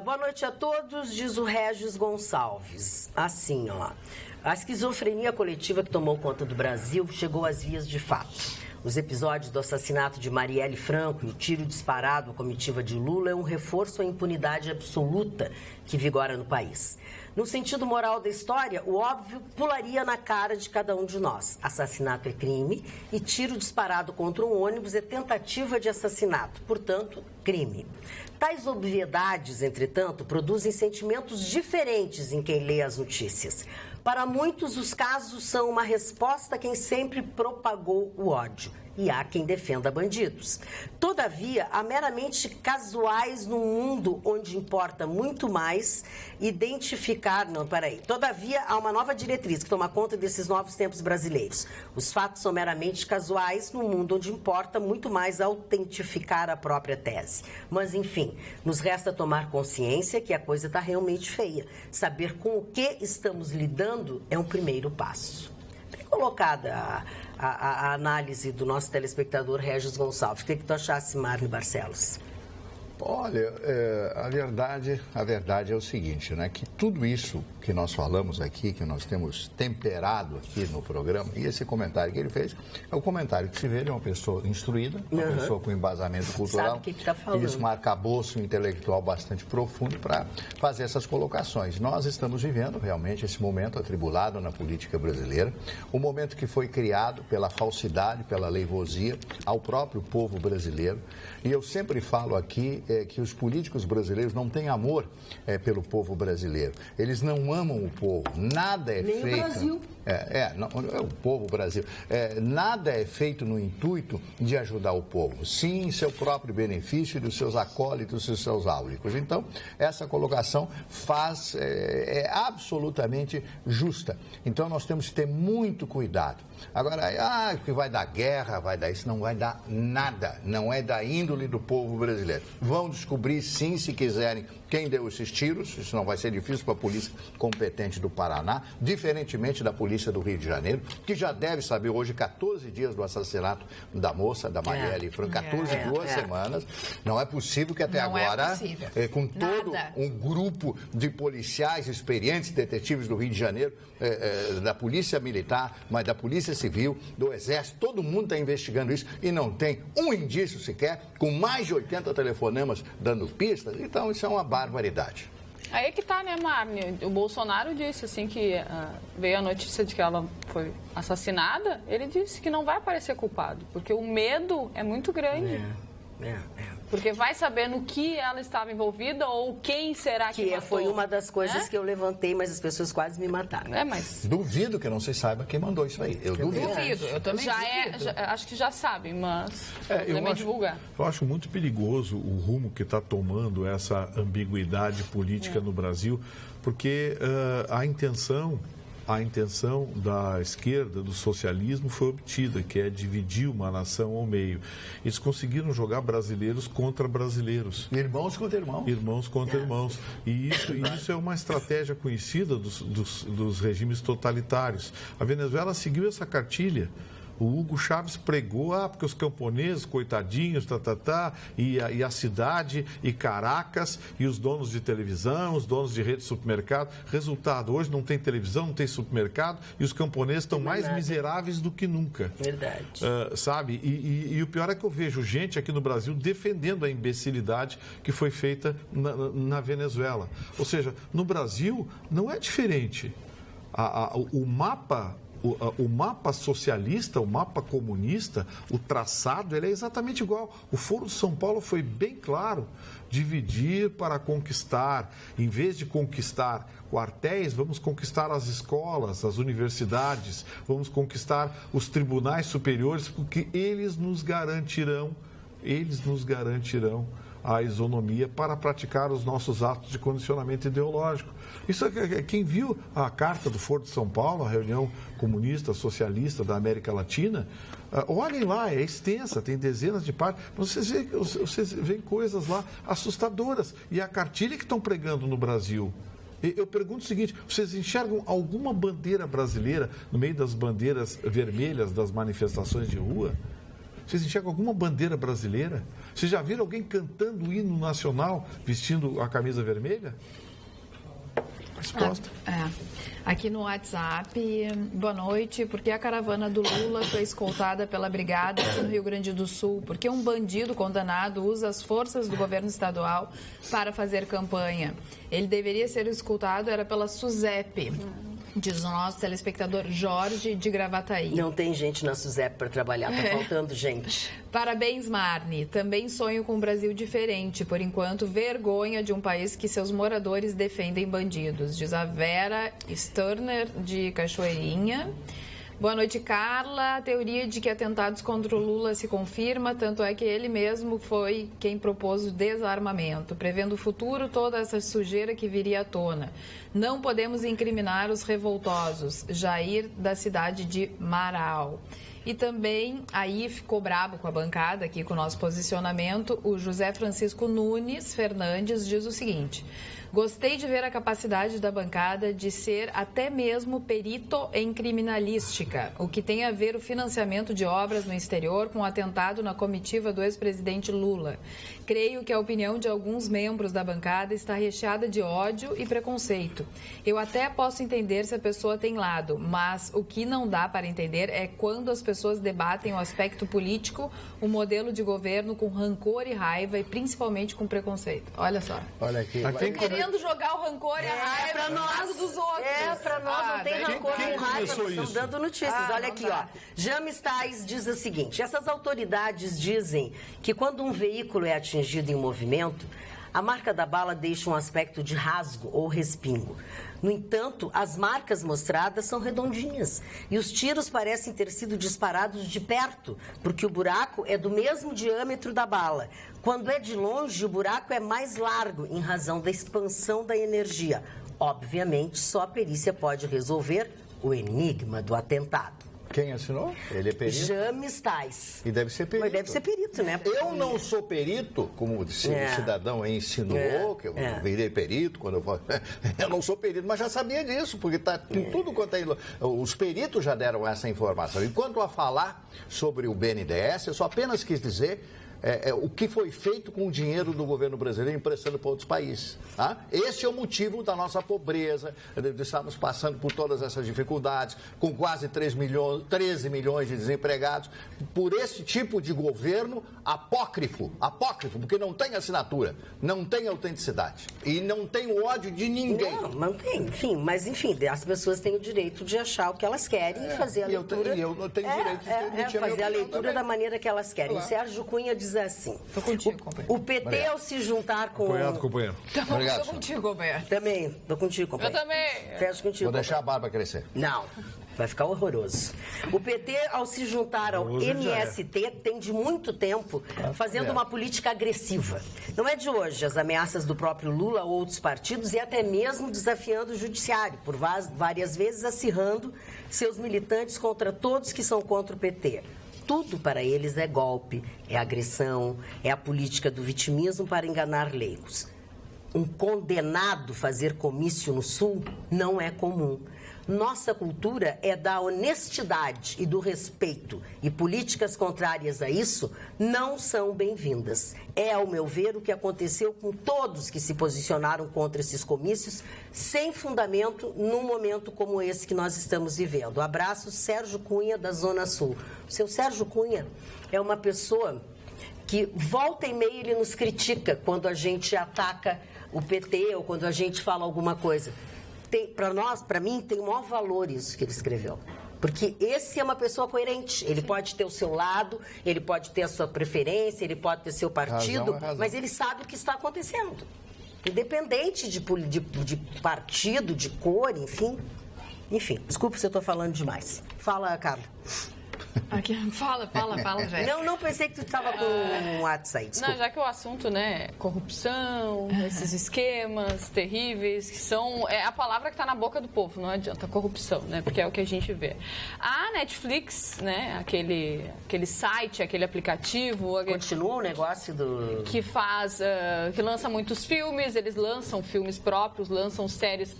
Boa noite a todos, diz o Regis Gonçalves. Assim, ó. A esquizofrenia coletiva que tomou conta do Brasil chegou às vias de fato. Os episódios do assassinato de Marielle Franco e o tiro disparado à comitiva de Lula é um reforço à impunidade absoluta que vigora no país. No sentido moral da história, o óbvio pularia na cara de cada um de nós. Assassinato é crime e tiro disparado contra um ônibus é tentativa de assassinato, portanto, crime. Tais obviedades, entretanto, produzem sentimentos diferentes em quem lê as notícias. Para muitos, os casos são uma resposta a quem sempre propagou o ódio. E há quem defenda bandidos. Todavia, há meramente casuais num mundo onde importa muito mais identificar... Todavia, há uma nova diretriz que toma conta desses novos tempos brasileiros. Os fatos são meramente casuais num mundo onde importa muito mais autentificar a própria tese. Mas, enfim, nos resta tomar consciência que a coisa está realmente feia. Saber com o que estamos lidando é um primeiro passo. Bem colocada a análise do nosso telespectador Regis Gonçalves. O que tu achasse, Marli Barcelos? Olha, a verdade é o seguinte, né? Que tudo isso que nós falamos aqui, que nós temos temperado aqui no programa, e esse comentário que ele fez, é o comentário que se vê de uma pessoa instruída, uma pessoa com embasamento cultural, sabe o que tá falando. Isso, um arcabouço intelectual bastante profundo para fazer essas colocações. Nós estamos vivendo realmente esse momento atribulado na política brasileira, um momento que foi criado pela falsidade, pela leivosia ao próprio povo brasileiro, e eu sempre falo aqui que os políticos brasileiros não têm amor pelo povo brasileiro. Eles não amam o povo. Nada é feito... Nem o Brasil. O povo Brasil. Nada é feito no intuito de ajudar o povo. Sim, em seu próprio benefício e dos seus acólitos e dos seus áulicos. Então, essa colocação é absolutamente justa. Então, nós temos que ter muito cuidado. Agora, que vai dar guerra, vai dar isso, não vai dar nada. Não é da índole do povo brasileiro. Vão descobrir, sim, se quiserem, quem deu esses tiros. Isso não vai ser difícil para a polícia competente do Paraná, diferentemente da polícia polícia do Rio de Janeiro, que já deve saber hoje 14 dias do assassinato da moça, da Marielle Franco, 2 semanas. Não é possível que até agora, com todo um grupo de policiais experientes, detetives do Rio de Janeiro, da Polícia Militar, mas da Polícia Civil, do Exército, todo mundo está investigando isso e não tem um indício sequer, com mais de 80 telefonemas dando pistas. Então, isso é uma barbaridade. Aí é que tá, né, Marne? O Bolsonaro disse, assim, que veio a notícia de que ela foi assassinada, ele disse que não vai aparecer culpado, porque o medo é muito grande. Porque vai saber no que ela estava envolvida ou quem será que matou. Foi uma das coisas que eu levantei, mas as pessoas quase me mataram. Mas... Duvido que não se saiba quem mandou isso aí. Eu duvido. Eu também acho que já sabem, mas eu divulgar. Eu acho muito perigoso o rumo que está tomando essa ambiguidade política no Brasil, porque a intenção da esquerda, do socialismo, foi obtida, que é dividir uma nação ao meio. Eles conseguiram jogar brasileiros contra brasileiros. Irmãos contra irmãos. Irmãos contra irmãos. E isso é uma estratégia conhecida dos regimes totalitários. A Venezuela seguiu essa cartilha. O Hugo Chávez pregou, porque os camponeses, coitadinhos, e a cidade, e Caracas, e os donos de televisão, os donos de rede de supermercado. Resultado, hoje não tem televisão, não tem supermercado, e os camponeses estão mais miseráveis do que nunca. Verdade. Sabe? E o pior é que eu vejo gente aqui no Brasil defendendo a imbecilidade que foi feita na Venezuela. Ou seja, no Brasil não é diferente. O mapa socialista, o mapa comunista, o traçado, ele é exatamente igual. O Foro de São Paulo foi bem claro: dividir para conquistar. Em vez de conquistar quartéis, vamos conquistar as escolas, as universidades, vamos conquistar os tribunais superiores, porque eles nos garantirão a isonomia para praticar os nossos atos de condicionamento ideológico. Isso é quem viu a carta do Foro de São Paulo, a reunião comunista, socialista da América Latina, olhem lá, é extensa, tem dezenas de páginas, vocês veem coisas lá assustadoras. E a cartilha que estão pregando no Brasil. Eu pergunto o seguinte: vocês enxergam alguma bandeira brasileira no meio das bandeiras vermelhas das manifestações de rua? Vocês enxergam alguma bandeira brasileira? Vocês já viram alguém cantando o hino nacional vestindo a camisa vermelha? Resposta. Aqui no WhatsApp, boa noite. Por que a caravana do Lula foi escoltada pela Brigada aqui no Rio Grande do Sul? Porque um bandido condenado usa as forças do governo estadual para fazer campanha. Ele deveria ser escoltado, era pela SUSEP. Diz o nosso telespectador Jorge de Gravataí. Não tem gente na SUSEP para trabalhar, tá faltando gente. Parabéns, Marne. Também sonho com um Brasil diferente. Por enquanto, vergonha de um país que seus moradores defendem bandidos. Diz a Vera Sturner de Cachoeirinha. Boa noite, Carla. A teoria de que atentados contra o Lula se confirma, tanto é que ele mesmo foi quem propôs o desarmamento, prevendo o futuro toda essa sujeira que viria à tona. Não podemos incriminar os revoltosos. Jair, da cidade de Marau. E também, aí ficou brabo com a bancada, aqui com o nosso posicionamento, o José Francisco Nunes Fernandes diz o seguinte: gostei de ver a capacidade da bancada de ser até mesmo perito em criminalística, o que tem a ver o financiamento de obras no exterior com o atentado na comitiva do ex-presidente Lula. Creio que a opinião de alguns membros da bancada está recheada de ódio e preconceito. Eu até posso entender se a pessoa tem lado, mas o que não dá para entender é quando as pessoas debatem o aspecto político, o modelo de governo com rancor e raiva e principalmente com preconceito. Olha só. Olha aqui. Querendo jogar o rancor e a raiva para nós dos outros. Para nós não tem rancor nem raiva, nós estamos dando notícias. Olha aqui, ó. James Tais diz o seguinte: essas autoridades dizem que quando um veículo é atingido em movimento, a marca da bala deixa um aspecto de rasgo ou respingo. No entanto, as marcas mostradas são redondinhas e os tiros parecem ter sido disparados de perto, porque o buraco é do mesmo diâmetro da bala. Quando é de longe, o buraco é mais largo em razão da expansão da energia. Obviamente, só a perícia pode resolver o enigma do atentado. Quem assinou? Ele é perito? James Tais. E deve ser perito. Mas deve ser perito, né? Eu não sou perito, como o cidadão ensinou, que eu virei perito quando eu... Eu não sou perito, mas já sabia disso, porque está tudo quanto é... Os peritos já deram essa informação. E quanto a falar sobre o BNDES, eu só apenas quis dizer... o que foi feito com o dinheiro do governo brasileiro emprestando para outros países. Tá? Esse é o motivo da nossa pobreza, de estarmos passando por todas essas dificuldades, com quase 13 milhões de desempregados, por esse tipo de governo apócrifo, porque não tem assinatura, não tem autenticidade e não tem o ódio de ninguém. Não tem, enfim, as pessoas têm o direito de achar o que elas querem e fazer a leitura. Eu não tenho direito de emitir fazer a leitura também. Da maneira que elas querem. O Sérgio Cunha diz assim: tô contigo, companheiro. O PT, obrigado, ao se juntar com... Obrigado, companheiro. Tô contigo, companheiro. Também, tô contigo, companheiro. Eu também. Fecho contigo. Vou deixar a barba crescer. Não. Vai ficar horroroso. O PT, ao se juntar ao MST, tem de muito tempo fazendo uma política agressiva. Não é de hoje as ameaças do próprio Lula ou outros partidos e até mesmo desafiando o judiciário, por várias vezes acirrando seus militantes contra todos que são contra o PT. Tudo para eles é golpe, é agressão, é a política do vitimismo para enganar leigos. Um condenado fazer comício no Sul não é comum. Nossa cultura é da honestidade e do respeito, e políticas contrárias a isso não são bem-vindas. É, ao meu ver, o que aconteceu com todos que se posicionaram contra esses comícios, sem fundamento, num momento como esse que nós estamos vivendo. Abraço, Sérgio Cunha, da Zona Sul. O seu Sérgio Cunha é uma pessoa que volta e meia ele nos critica quando a gente ataca o PT ou quando a gente fala alguma coisa. Para mim, tem o maior valor isso que ele escreveu. Porque esse é uma pessoa coerente. Ele pode ter o seu lado, ele pode ter a sua preferência, ele pode ter seu partido, mas ele sabe o que está acontecendo. Independente de partido, de cor, enfim. Enfim, desculpa se eu estou falando demais. Fala, Carla. Aqui, fala, gente. Não pensei que tu estava com um WhatsApp, desculpa. Não, já que o assunto, né, corrupção, esses esquemas terríveis, que são... É a palavra que está na boca do povo, não adianta, corrupção, né, porque é o que a gente vê. A Netflix, né, aquele site, aquele aplicativo... Continua o negócio do... Que faz, que lança muitos filmes, eles lançam filmes próprios, lançam séries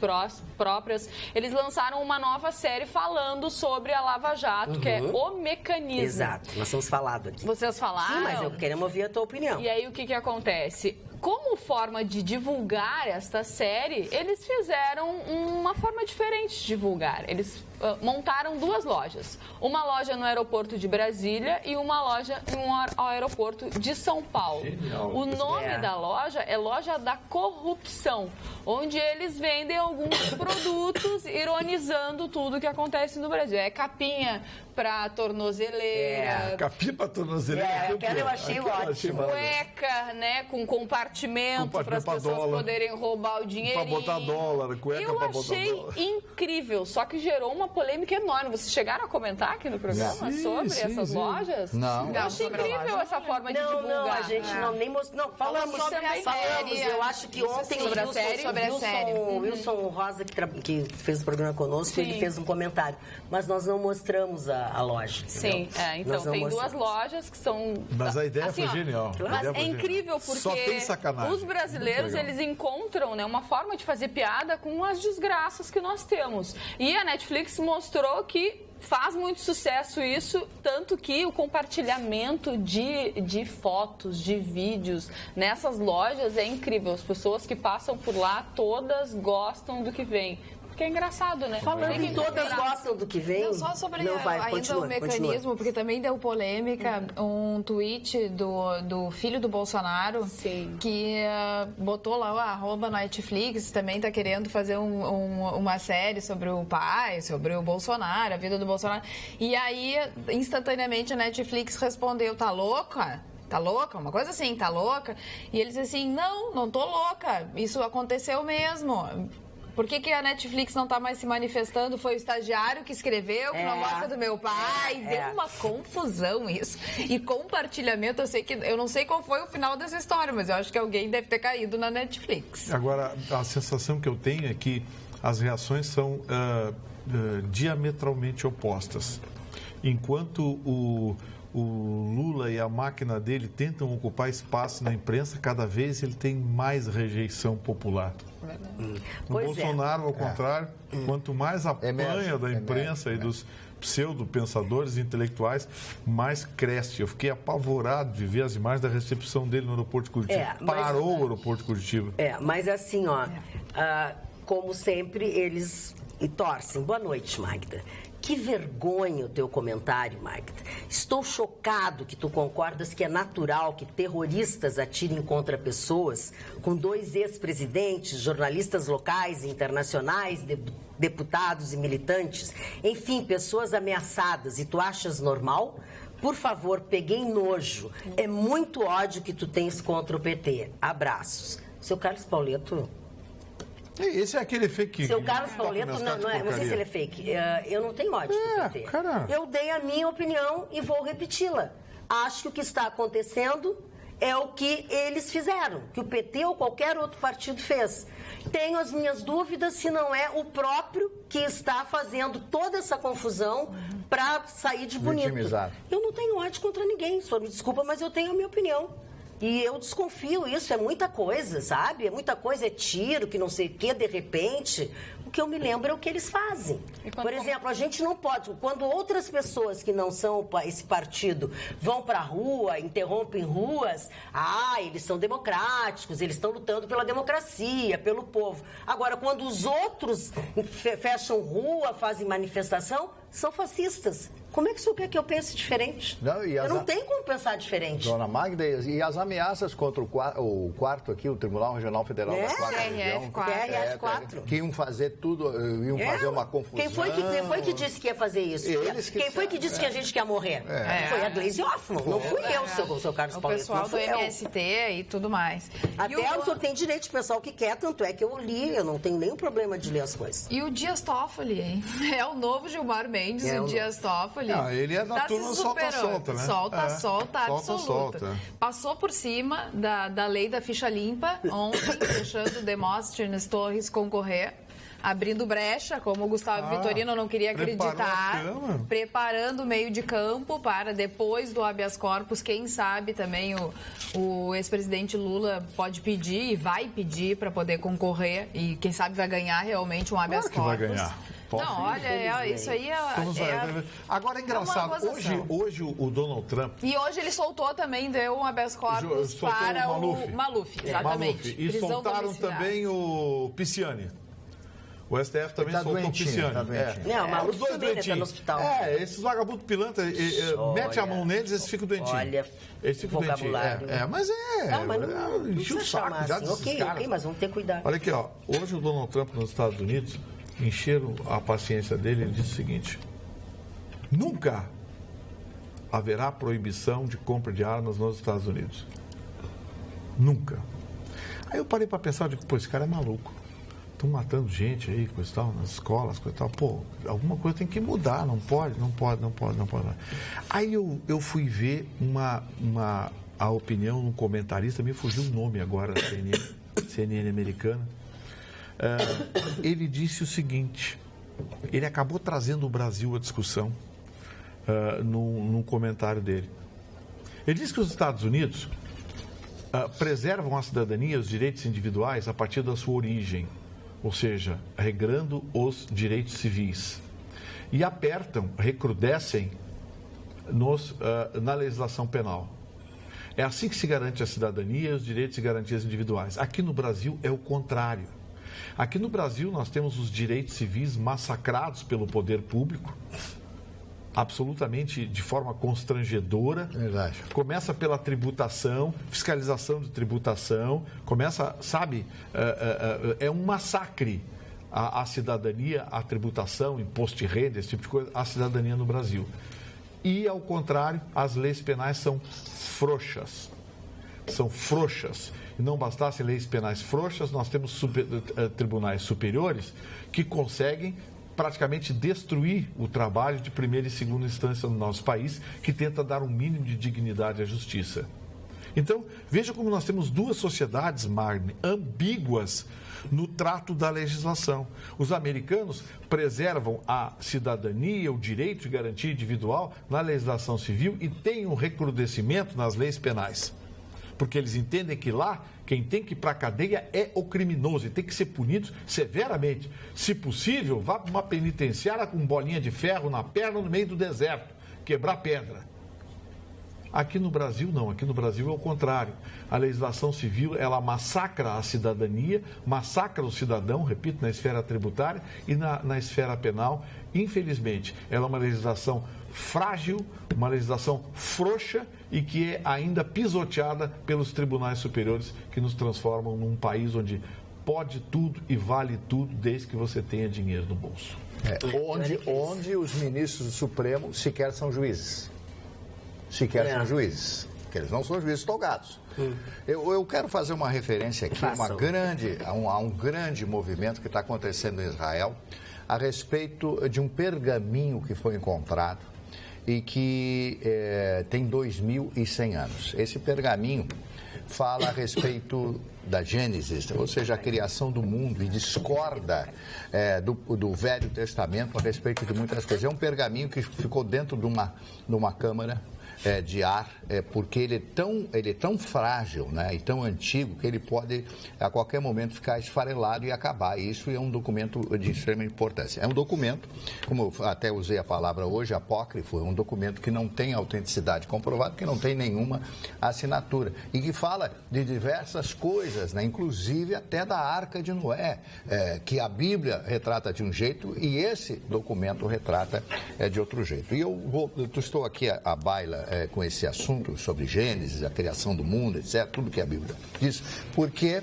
próprias. Eles lançaram uma nova série falando sobre a Lava Jato, que é o mecanismo. Exato, nós temos falado aqui. Vocês falaram? Sim, mas eu queremos ouvir a tua opinião. E aí o que acontece? Como forma de divulgar esta série, eles fizeram uma forma diferente de divulgar. Eles montaram duas lojas. Uma loja no aeroporto de Brasília e uma loja no aeroporto de São Paulo. Genial. O nome da loja é Loja da Corrupção, onde eles vendem alguns produtos ironizando tudo que acontece no Brasil. É capinha para tornozeleira. Capinha para tornozeleira. Eu achei ótimo. Cueca, né, com compartimento para as pessoas poderem roubar o dinheirinho. Para botar dólar, cueca para botar dólar. Eu achei incrível, só que gerou uma polêmica enorme. Vocês chegaram a comentar aqui no programa sobre essas lojas? Não. Eu achei incrível essa forma de divulgar. Não, a gente nem mostrou. Não, falamos sobre a série. Eu acho que ontem sobre a série. O Wilson Rosa, que fez o programa conosco, ele fez um comentário. Mas nós não mostramos a loja. Sim, então tem duas lojas que são... Mas a ideia foi genial. Mas é incrível porque só tem sacanagem. Os brasileiros, eles encontram, né, uma forma de fazer piada com as desgraças que nós temos. E a Netflix mostrou que faz muito sucesso isso, tanto que o compartilhamento de fotos, de vídeos nessas lojas é incrível. As pessoas que passam por lá, todas gostam do que vem. Porque é engraçado, né? Falando em todas gostam do que vem. Não, só sobre ainda o mecanismo, porque também deu polêmica um tweet do filho do Bolsonaro, que botou lá o @Netflix, também tá querendo fazer uma série sobre o pai, sobre o Bolsonaro, a vida do Bolsonaro. E aí, instantaneamente, a Netflix respondeu: tá louca? Tá louca? Uma coisa assim, tá louca? E eles assim, não tô louca, isso aconteceu mesmo. Por que a Netflix não está mais se manifestando? Foi o estagiário que escreveu, que não gosta do meu pai. Deu uma confusão isso. E compartilhamento, eu não sei qual foi o final dessa história, mas eu acho que alguém deve ter caído na Netflix. Agora, a sensação que eu tenho é que as reações são diametralmente opostas. enquanto o Lula e a máquina dele tentam ocupar espaço na imprensa, cada vez ele tem mais rejeição popular. O Bolsonaro, ao contrário, quanto mais apanha da imprensa e dos pseudo-pensadores intelectuais, mais cresce. Eu fiquei apavorado de ver as imagens da recepção dele no aeroporto de Curitiba. Parou o aeroporto de Curitiba. Mas assim, como sempre, eles torcem. Boa noite, Magda. Que vergonha o teu comentário, Magda. Estou chocado que tu concordas que é natural que terroristas atirem contra pessoas, com 2 ex-presidentes, jornalistas locais e internacionais, deputados e militantes, enfim, pessoas ameaçadas, e tu achas normal? Por favor, peguei nojo. É muito ódio que tu tens contra o PT. Abraços. Seu Carlos Pauleto... Esse é aquele fake. Seu Carlos Pauleto, não sei se ele é fake. Eu não tenho ódio do PT. Cara. Eu dei a minha opinião e vou repeti-la. Acho que o que está acontecendo é o que eles fizeram, que o PT ou qualquer outro partido fez. Tenho as minhas dúvidas se não é o próprio que está fazendo toda essa confusão para sair de bonito. Vitimizado. Eu não tenho ódio contra ninguém, só me desculpa, mas eu tenho a minha opinião. E eu desconfio, isso é muita coisa, sabe? É muita coisa, é tiro, que não sei o quê, de repente. O que eu me lembro é o que eles fazem. Por exemplo, a gente não pode, quando outras pessoas que não são esse partido vão para a rua, interrompem ruas, eles são democráticos, eles estão lutando pela democracia, pelo povo. Agora, quando os outros fecham rua, fazem manifestação, são fascistas. Como é que o senhor quer que eu pense diferente? Eu não tenho como pensar diferente. Dona Magda, e as ameaças contra o quarto aqui, o Tribunal Regional Federal da 4ª Região? TRF4. Que iam fazer tudo, iam fazer uma confusão. Quem foi que disse que ia fazer isso? Quem foi que disse que a gente quer morrer? Foi a Gleisi Hoffmann, não fui eu, seu Carlos Paulo. O pessoal do MST e tudo mais. Até o senhor tem direito de pessoal que quer, tanto é que eu li, eu não tenho nenhum problema de ler as coisas. E o Dias Toffoli, hein? É o novo Gilmar Mendes, o Dias Toffoli. Ele é da turma solta-solta, né? Solta, absoluta. Passou por cima da lei da ficha limpa, ontem, deixando Demóstenes Torres concorrer, abrindo brecha, como o Gustavo Vitorino não queria acreditar, preparando o meio de campo para depois do habeas corpus, quem sabe também o ex-presidente Lula pode pedir e vai pedir para poder concorrer e quem sabe vai ganhar realmente um habeas corpus. Vai ganhar. Não, olha, isso aí Agora é engraçado, hoje o Donald Trump... E hoje ele soltou também, deu um habeas corpus para o Maluf, exatamente. E soltaram também o Pisciani. O STF também soltou o Pisciani. Não, mas os dois doentinhos no hospital. Esses vagabundos pilantra, mete a mão neles, eles ficam doentinhos. Olha, eles ficam doentinhos. Mas não encheu o saco já desses caras. Ok, mas vamos ter cuidado. Olha aqui, hoje o Donald Trump nos Estados Unidos encheram a paciência dele, ele disse o seguinte: nunca haverá proibição de compra de armas nos Estados Unidos. Nunca. Aí eu parei para pensar, digo, esse cara é maluco. Estão matando gente aí, coisa e tal, nas escolas, coisa e tal. Alguma coisa tem que mudar, não pode. Aí eu fui ver a opinião de um comentarista, me fugiu o nome agora, CNN americana. Ele disse o seguinte, ele acabou trazendo o Brasil à discussão num comentário dele. Ele disse que os Estados Unidos preservam a cidadania e os direitos individuais a partir da sua origem, ou seja, regrando os direitos civis, e apertam, recrudescem na legislação penal. É assim que se garante a cidadania e os direitos e garantias individuais. Aqui no Brasil é o contrário. Aqui no Brasil nós temos os direitos civis massacrados pelo poder público, absolutamente de forma constrangedora. Verdade. Começa pela tributação, fiscalização de tributação, é um massacre a cidadania, a tributação, imposto de renda, esse tipo de coisa, a cidadania no Brasil. E, ao contrário, as leis penais são frouxas. E não bastasse leis penais frouxas, nós temos tribunais superiores que conseguem praticamente destruir o trabalho de primeira e segunda instância no nosso país, que tenta dar um mínimo de dignidade à justiça. Então, veja como nós temos duas sociedades, Marne, ambíguas no trato da legislação. Os americanos preservam a cidadania, o direito de garantia individual na legislação civil e têm um recrudescimento nas leis penais. Porque eles entendem que lá, quem tem que ir para a cadeia é o criminoso e tem que ser punido severamente. Se possível, vá para uma penitenciária com bolinha de ferro na perna no meio do deserto, quebrar pedra. Aqui no Brasil, não. Aqui no Brasil é o contrário. A legislação civil, ela massacra a cidadania, massacra o cidadão, repito, na esfera tributária e na esfera penal. Infelizmente, ela é uma legislação frágil, uma legislação frouxa e que é ainda pisoteada pelos tribunais superiores que nos transformam num país onde pode tudo e vale tudo desde que você tenha dinheiro no bolso. Onde os ministros do Supremo sequer são juízes. São juízes, que eles não são juízes togados. Eu quero fazer uma referência aqui a um grande movimento que está acontecendo em Israel a respeito de um pergaminho que foi encontrado e que tem 2.100 anos. Esse pergaminho fala a respeito da Gênesis, ou seja, a criação do mundo, e discorda do Velho Testamento a respeito de muitas coisas. É um pergaminho que ficou dentro de uma câmara de ar, porque ele é tão frágil, né, e tão antigo que ele pode a qualquer momento ficar esfarelado e acabar. Isso é um documento de extrema importância. É um documento, como eu até usei a palavra hoje, apócrifo, é um documento que não tem autenticidade comprovada, que não tem nenhuma assinatura e que fala de diversas coisas, né, inclusive até da Arca de Noé, que a Bíblia retrata de um jeito e esse documento retrata de outro jeito. E eu estou aqui à baila com esse assunto sobre Gênesis, a criação do mundo, etc., tudo que a Bíblia diz, porque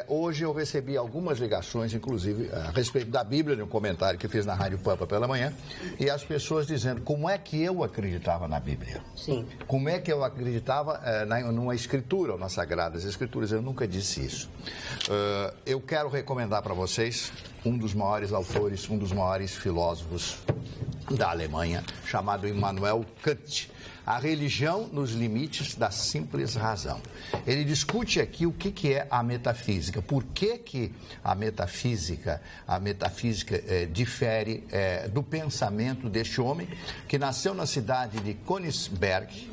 hoje eu recebi algumas ligações, inclusive, a respeito da Bíblia, de um comentário que fiz na Rádio Pampa pela manhã, e as pessoas dizendo como é que eu acreditava na Bíblia. Sim. Como é que eu acreditava numa escritura, ou nas Sagradas Escrituras. Eu nunca disse isso. Eu quero recomendar para vocês um dos maiores autores, um dos maiores filósofos da Alemanha, chamado Immanuel Kant. A religião nos limites da simples razão. Ele discute aqui o que é a metafísica. Por que a metafísica difere do pensamento deste homem que nasceu na cidade de Königsberg,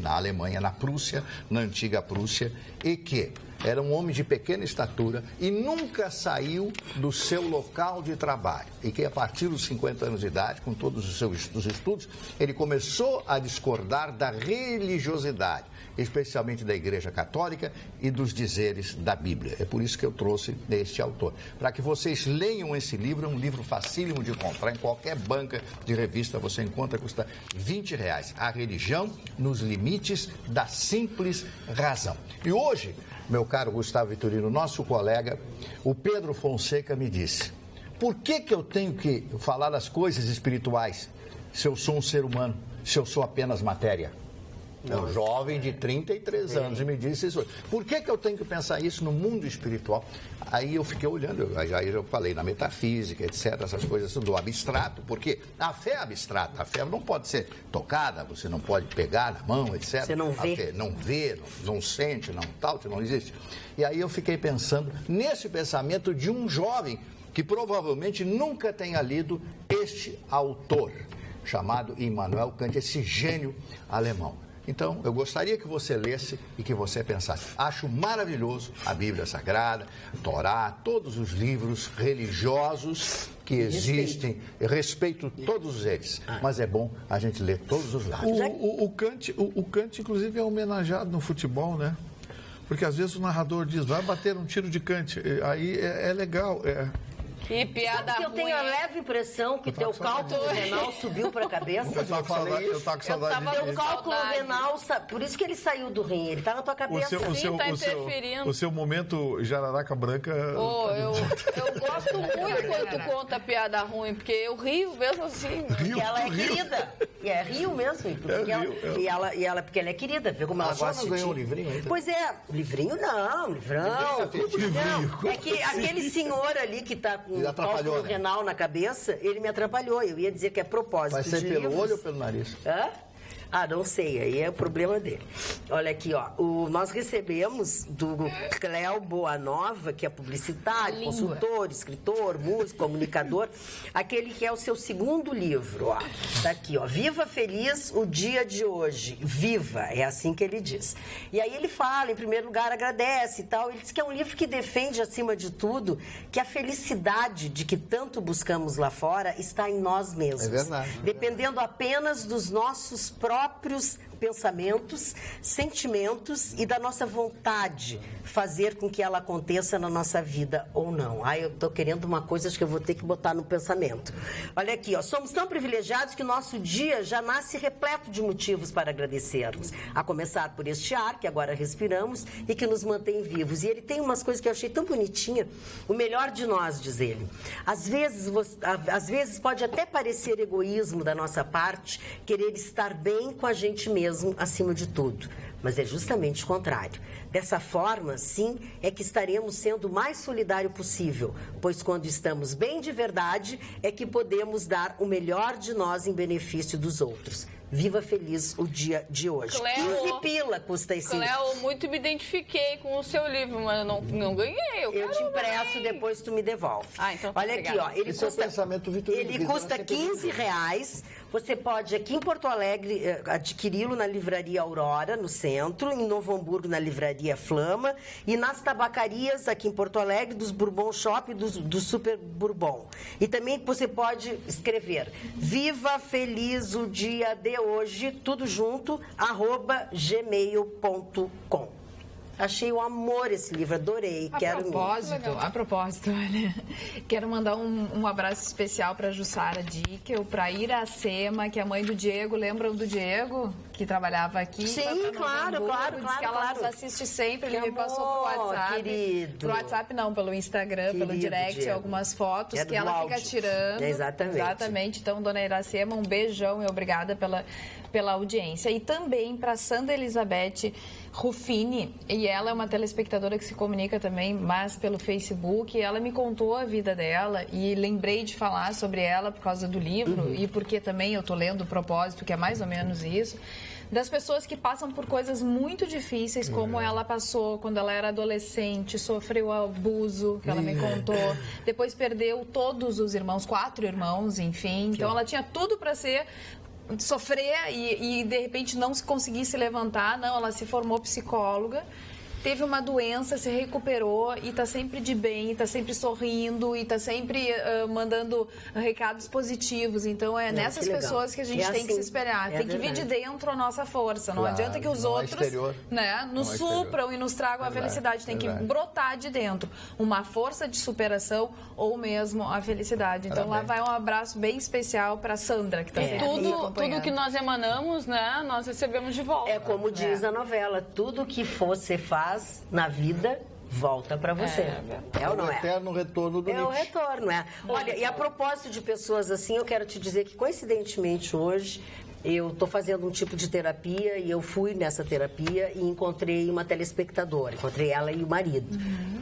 na Alemanha, na Prússia, na antiga Prússia, e que era um homem de pequena estatura e nunca saiu do seu local de trabalho. E que a partir dos 50 anos de idade, com todos os seus estudos, ele começou a discordar da religiosidade, especialmente da Igreja Católica e dos dizeres da Bíblia. É por isso que eu trouxe este autor. Para que vocês leiam esse livro, é um livro facílimo de comprar em qualquer banca de revista, você encontra, custa R$20. A religião nos limites da simples razão. E hoje, meu caro Gustavo Vitorino, nosso colega, o Pedro Fonseca me disse: por que eu tenho que falar das coisas espirituais se eu sou um ser humano, se eu sou apenas matéria? Um jovem de 33 anos e me disse isso. Por que eu tenho que pensar isso no mundo espiritual? Aí eu fiquei olhando, aí eu falei na metafísica, etc., essas coisas do abstrato, porque a fé é abstrata, a fé não pode ser tocada, você não pode pegar na mão, etc. Você não vê. A fé não vê, não sente, não existe. E aí eu fiquei pensando nesse pensamento de um jovem que provavelmente nunca tenha lido este autor, chamado Immanuel Kant, esse gênio alemão. Então, eu gostaria que você lesse e que você pensasse. Acho maravilhoso a Bíblia Sagrada, a Torá, todos os livros religiosos que existem. Eu respeito todos eles, mas é bom a gente ler todos os lados. O Kant, inclusive, é homenageado no futebol, né? Porque às vezes o narrador diz, vai bater um tiro de Kant. Aí é legal, Que piada ruim. Eu tenho a leve impressão que teu cálculo renal subiu para a cabeça. Eu tava com saudade disso. Teu cálculo renal, por isso que ele saiu do rim, ele tá na tua cabeça. O seu momento Jararaca Branca... Eu gosto muito quando tu conta piada ruim, porque eu rio mesmo assim. Porque ela é querida. E é rio mesmo. Porque ela é querida, vê como ela gosta de ti. Ganhou um livrinho ainda? Pois é, livrinho não, livrão. É que aquele senhor ali que tá com o cálculo renal na cabeça, ele me atrapalhou. Eu ia dizer que é propósito. Vai ser pelo olho ou pelo nariz? Hã? Ah, não sei, aí é o problema dele. Olha aqui, ó, nós recebemos do Cléo Boanova, que é publicitário, consultor, escritor, músico, comunicador, aquele que é o seu segundo livro, ó. Tá aqui, ó, Viva Feliz o Dia de Hoje. Viva, é assim que ele diz. E aí ele fala, em primeiro lugar, agradece e tal. Ele diz que é um livro que defende, acima de tudo, que a felicidade de que tanto buscamos lá fora está em nós mesmos. É verdade. Dependendo apenas dos nossos próprios pensamentos, sentimentos e da nossa vontade fazer com que ela aconteça na nossa vida ou não. Eu tô querendo uma coisa, acho que eu vou ter que botar no pensamento. Olha aqui, ó, somos tão privilegiados que o nosso dia já nasce repleto de motivos para agradecermos. A começar por este ar que agora respiramos e que nos mantém vivos. E ele tem umas coisas que eu achei tão bonitinha. O melhor de nós, diz ele. Às vezes pode até parecer egoísmo da nossa parte querer estar bem com a gente mesmo acima de tudo, mas é justamente o contrário. Dessa forma, sim, é que estaremos sendo o mais solidário possível, pois quando estamos bem de verdade, é que podemos dar o melhor de nós em benefício dos outros. Viva feliz o dia de hoje. Cléo, 15 pila custa esse livro. Cléo, muito me identifiquei com o seu livro, mas eu não ganhei. Eu te empresto, depois tu me devolve. Então, olha aqui, ó. Ele custa R$15. Você pode, aqui em Porto Alegre, adquiri-lo na Livraria Aurora, no centro, em Novo Hamburgo, na Livraria Flama, e nas tabacarias, aqui em Porto Alegre, dos Bourbon Shop e do Super Bourbon. E também você pode escrever Viva Feliz o Dia de Hoje, tudo junto, @gmail.com. Achei um amor esse livro, adorei. A propósito, olha, quero mandar um abraço especial para Jussara Dickel, para Iracema, que é a mãe do Diego. Lembram do Diego, que trabalhava aqui? Sim, claro. Diz que ela nos assiste sempre, ele me passou pro WhatsApp. Querido. Pro WhatsApp não, pelo Instagram, Querido pelo direct, Diego. algumas fotos que ela áudio. fica tirando. Exatamente. Então, dona Iracema, um beijão e obrigada pela audiência. E também para Sandra Elizabeth Ruffini, e ela é uma telespectadora que se comunica também, mas pelo Facebook. Ela me contou a vida dela e lembrei de falar sobre ela por causa do livro e porque também eu estou lendo o propósito, que é mais ou menos isso, das pessoas que passam por coisas muito difíceis, como ela passou quando ela era adolescente, sofreu abuso, que ela me contou, depois perdeu todos os irmãos, 4 irmãos, enfim. Então ela tinha tudo para sofrer e de repente não conseguir se levantar. Não, ela se formou psicóloga, teve uma doença, se recuperou e está sempre de bem, está sempre sorrindo e está sempre mandando recados positivos. Então é nessas pessoas que a gente tem que se espelhar. Tem que vir de dentro a nossa força. Não adianta que os outros nos supram e nos tragam a felicidade. Tem que brotar de dentro uma força de superação ou mesmo a felicidade. Então lá vai um abraço bem especial para Sandra, que está sempre tudo que nós emanamos, né, nós recebemos de volta. É como diz a novela, tudo que você faz na vida volta para você. É ou não é? O eterno retorno do Nietzsche. É o retorno, é. Olha, e a propósito de pessoas assim, eu quero te dizer que, coincidentemente, hoje, eu estou fazendo um tipo de terapia e eu fui nessa terapia e encontrei uma telespectadora. Encontrei ela e o marido.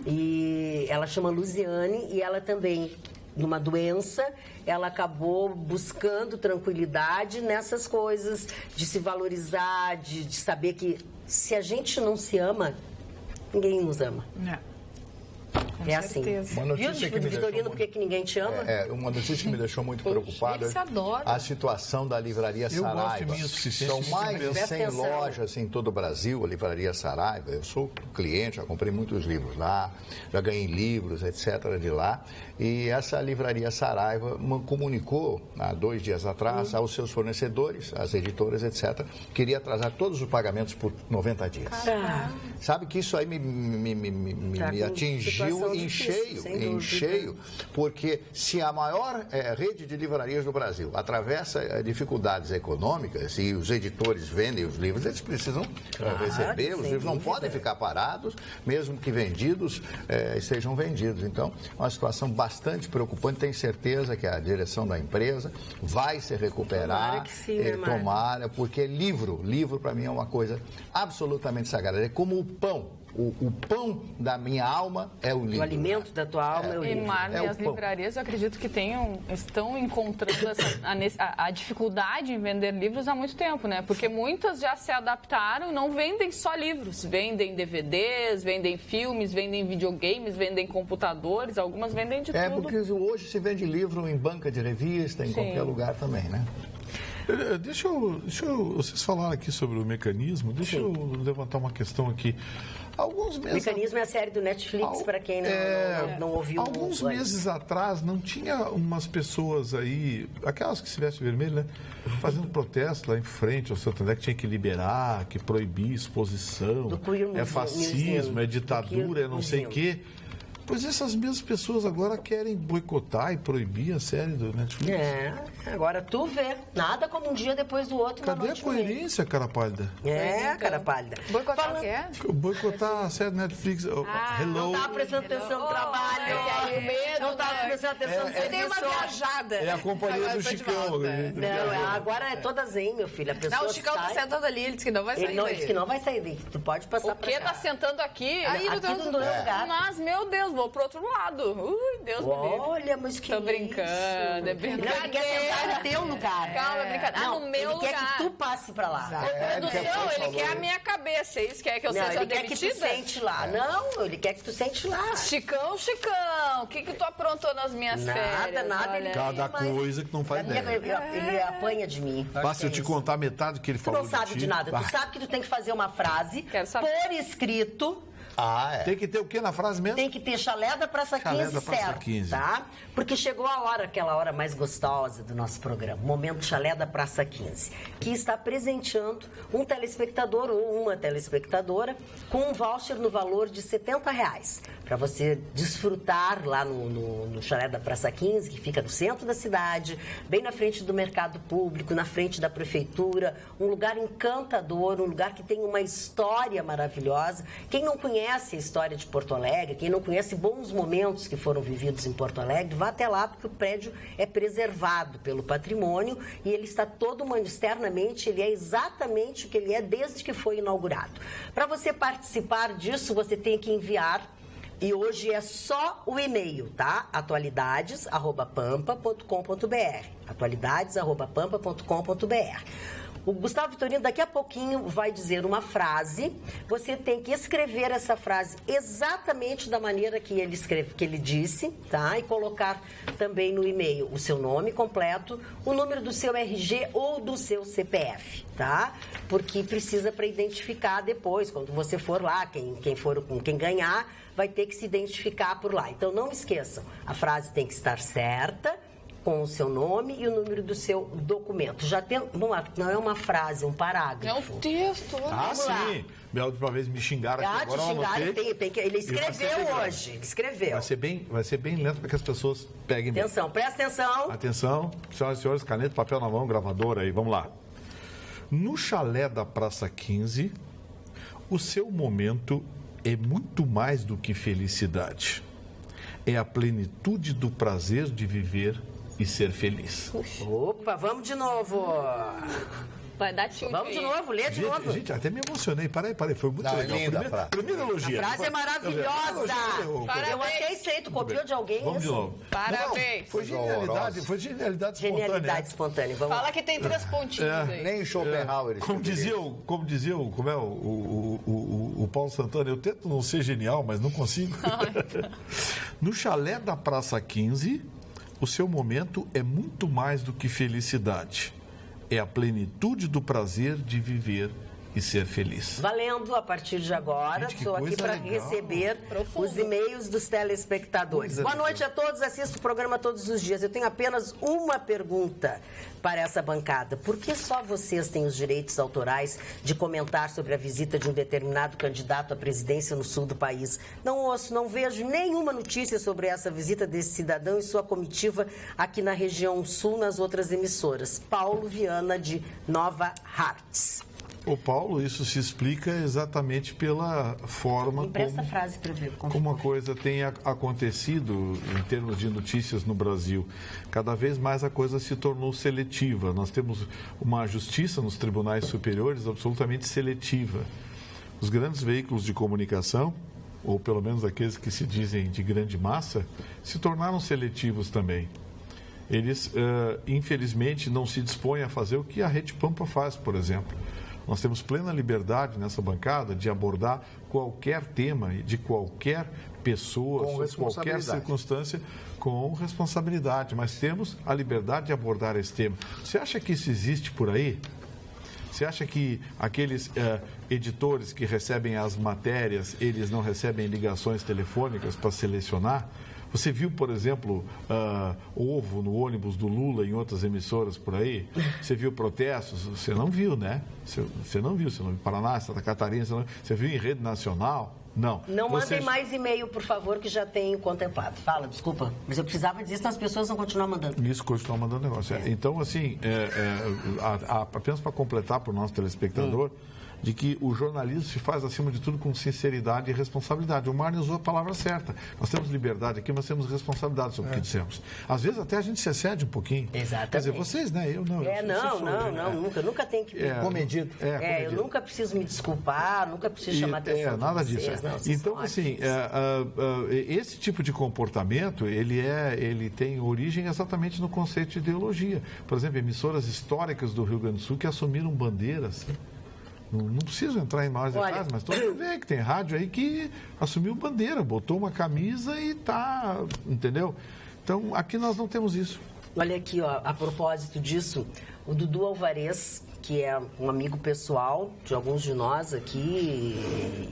E ela chama Luziane e ela também, numa doença, ela acabou buscando tranquilidade nessas coisas, de se valorizar, de saber que se a gente não se ama, ninguém nos ama. É assim. Uma notícia que me Vitorino, por que ninguém te ama? Uma notícia que me deixou muito preocupado. A situação da Livraria Saraiva. São mais de 100 lojas em todo o Brasil, a Livraria Saraiva. Eu sou cliente, já comprei muitos livros lá, já ganhei livros, etc. de lá. E essa Livraria Saraiva comunicou, há 2 dias atrás, aos seus fornecedores, às editoras, etc., queria atrasar todos os pagamentos por 90 dias. Sabe que isso aí me atingiu em cheio, porque se a maior rede de livrarias do Brasil atravessa dificuldades econômicas e os editores vendem os livros, eles precisam receber, os livros não podem ficar parados, mesmo que vendidos, sejam vendidos. Então, uma situação bastante preocupante. Tenho certeza que a direção da empresa vai se recuperar. Tomara, porque livro para mim é uma coisa absolutamente sagrada. É como o pão. O pão da minha alma é o livro. O alimento da tua alma é o livro. E, Marne, as livrarias, eu acredito que estão encontrando a dificuldade em vender livros há muito tempo, né? Porque muitas já se adaptaram e não vendem só livros. Vendem DVDs, vendem filmes, vendem videogames, vendem computadores, algumas vendem de tudo. Porque hoje se vende livro em banca de revista, em qualquer lugar também, né? Deixa eu vocês falaram aqui sobre o mecanismo, deixa eu levantar uma questão aqui. Alguns meses... O Mecanismo é a série do Netflix, para quem não ouviu. Alguns meses atrás não tinha umas pessoas aí, aquelas que se vestem vermelho, né? Fazendo protesto lá em frente ao Santander, que tinha que liberar, que proibir exposição, é fascismo, é ditadura, é não sei o quê. Pois essas mesmas pessoas agora querem boicotar e proibir a série do Netflix. Agora tu vê. Nada como um dia depois do outro. Cadê a coerência, cara pálida? Cara pálida. Boicotar o quê? Boicotar a série Netflix. Hello. Não tá prestando atenção no trabalho. Não tá prestando atenção no serviço. Dei uma viajada. É a companhia do Chicão. Não, agora é toda zen, meu filho. A pessoa o Chicão tá sentando ali, ele disse que não vai sair daí. Ele disse que não vai sair daí. Tu pode passar pra cá. O que tá sentando aqui? Aí no teu lugar. Mas, meu Deus, vou pro outro lado. Deus me livre. Olha, mas que Tô brincando, é brincadeira. Não, ele quer sentar no teu lugar. Calma, é brincadeira. No meu lugar. Ele quer que tu passe pra lá. Ele quer a minha cabeça. Isso quer que eu seja ele demitida? quer que tu sente lá. Não, ele quer que tu sente lá. Chicão, o que tu aprontou nas minhas férias? Nada. Cada coisa que não faz ideia. Ele apanha de mim. Basta eu te contar metade do que ele falou. Tu não sabe de nada. Tu sabe que tu tem que fazer uma frase por escrito. Tem que ter o que na frase mesmo? Tem que ter chalé da Praça 15 certo, tá? Porque chegou a hora, aquela hora mais gostosa do nosso programa, o Momento Chalé da Praça 15, que está presenteando um telespectador ou uma telespectadora com um voucher no valor de R$70, para você desfrutar lá no Chalé da Praça 15, que fica no centro da cidade, bem na frente do mercado público, na frente da prefeitura, um lugar encantador, um lugar que tem uma história maravilhosa. Quem não conhece a história de Porto Alegre, quem não conhece bons momentos que foram vividos em Porto Alegre, vá até lá, porque o prédio é preservado pelo patrimônio e ele está todo externamente, ele é exatamente o que ele é desde que foi inaugurado. Para você participar disso, você tem que enviar, e hoje é só o e-mail, tá? atualidades@pampa.com.br. atualidades@pampa.com.br. O Gustavo Vitorino daqui a pouquinho vai dizer uma frase. Você tem que escrever essa frase exatamente da maneira que ele disse, tá? E colocar também no e-mail o seu nome completo, o número do seu RG ou do seu CPF, tá? Porque precisa para identificar depois, quando você for lá, quem ganhar, vai ter que se identificar por lá. Então não esqueçam, a frase tem que estar certa, com o seu nome e o número do seu documento. Já tem, não é uma frase, é um parágrafo. É um texto. Sim. Da última vez me xingaram aqui. Agora ele escreveu hoje. Ele escreveu. Vai ser bem lento para que as pessoas peguem. Atenção, presta atenção. Atenção, senhoras e senhores, caneta, papel na mão, gravador aí, vamos lá. No chalé da Praça 15, o seu momento é muito mais do que felicidade. É a plenitude do prazer de viver e ser feliz. Opa, vamos de novo. Vai dar tilt. Vamos de novo, lê de novo. Gente, até me emocionei. Parei. Foi muito legal. Primeira elogio. A frase é maravilhosa. Eu até sei, tu copiou de alguém. Vamos de novo. Parabéns. Foi genialidade espontânea. Genialidade espontânea. Fala que tem 3 pontinhos aí. Nem Schopenhauer. Como dizia o Paulo Santana, eu tento não ser genial, mas não consigo. No chalé da Praça 15, o seu momento é muito mais do que felicidade. É a plenitude do prazer de viver e ser feliz. Valendo, a partir de agora, estou aqui para receber os e-mails dos telespectadores. Boa noite a todos, assisto o programa todos os dias. Eu tenho apenas uma pergunta para essa bancada. Por que só vocês têm os direitos autorais de comentar sobre a visita de um determinado candidato à presidência no sul do país? Não ouço, não vejo nenhuma notícia sobre essa visita desse cidadão e sua comitiva aqui na região sul, nas outras emissoras. Paulo Viana, de Nova Hartz. Ô Paulo, isso se explica exatamente pela forma como a coisa tem acontecido em termos de notícias no Brasil. Cada vez mais a coisa se tornou seletiva. Nós temos uma justiça nos tribunais superiores absolutamente seletiva. Os grandes veículos de comunicação ou pelo menos aqueles que se dizem de grande massa, se tornaram seletivos também. Eles, infelizmente, não se dispõem a fazer o que a Rede Pampa faz, por exemplo. Nós temos plena liberdade nessa bancada de abordar qualquer tema, de qualquer pessoa, qualquer circunstância, com responsabilidade. Mas temos a liberdade de abordar esse tema. Você acha que isso existe por aí? Você acha que aqueles editores que recebem as matérias, eles não recebem ligações telefônicas para selecionar? Você viu, por exemplo, ovo no ônibus do Lula em outras emissoras por aí? Você viu protestos? Você não viu, né? Você não viu Paraná, Santa Catarina, você viu em rede nacional? Não. Não mandem mais e-mail, por favor, que já tenho contemplado. Fala, desculpa, mas eu precisava dizer, senão as pessoas vão continuar mandando. Isso, continuam mandando negócio. Então, assim, apenas para completar para o nosso telespectador, de que o jornalismo se faz, acima de tudo, com sinceridade e responsabilidade. O Marne usou a palavra certa. Nós temos liberdade aqui, mas temos responsabilidade sobre o que dissemos. Às vezes até a gente se excede um pouquinho. Exatamente. Quer dizer, vocês, né? Eu não. Nunca tenho que... Comedido. Eu nunca preciso me desculpar, nunca preciso chamar atenção nada de vocês. disso. Não, então, assim, esse tipo de comportamento, ele tem origem exatamente no conceito de ideologia. Por exemplo, emissoras históricas do Rio Grande do Sul que assumiram bandeiras. Não preciso entrar em maiores detalhes, mas todo mundo vê que tem rádio aí que assumiu bandeira, botou uma camisa e tá, entendeu? Então, aqui nós não temos isso. Olha aqui, ó, a propósito disso, o Dudu Alvarez, que é um amigo pessoal de alguns de nós aqui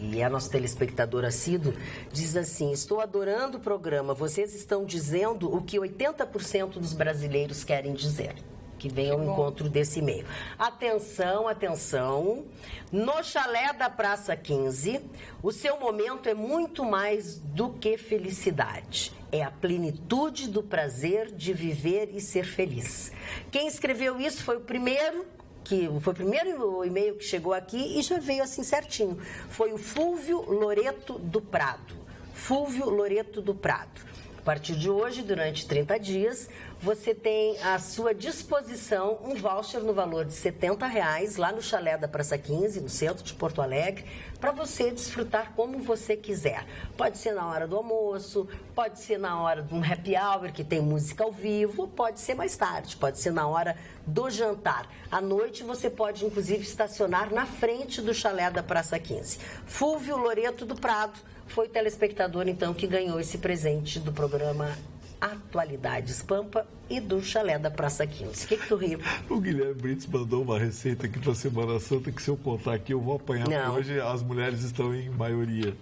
e é nosso telespectador assíduo, diz assim: estou adorando o programa, vocês estão dizendo o que 80% dos brasileiros querem dizer. Que venha ao encontro desse e-mail. Atenção, atenção. No chalé da Praça 15, o seu momento é muito mais do que felicidade. É a plenitude do prazer de viver e ser feliz. Quem escreveu isso foi o primeiro e-mail que chegou aqui e já veio assim certinho. Foi o Fúlvio Loreto do Prado. Fúlvio Loreto do Prado. A partir de hoje, durante 30 dias, você tem à sua disposição um voucher no valor de R$70 lá no chalé da Praça 15, no centro de Porto Alegre, para você desfrutar como você quiser. Pode ser na hora do almoço, pode ser na hora de um happy hour que tem música ao vivo, pode ser mais tarde, pode ser na hora do jantar. À noite você pode, inclusive, estacionar na frente do chalé da Praça 15. Fúlvio Loreto do Prado foi o telespectador, então, que ganhou esse presente do programa Atualidades Pampa e do chalé da Praça 15. O que tu riu? O Guilherme Brits mandou uma receita aqui para Semana Santa que, se eu contar aqui, eu vou apanhar. Porque hoje as mulheres estão em maioria.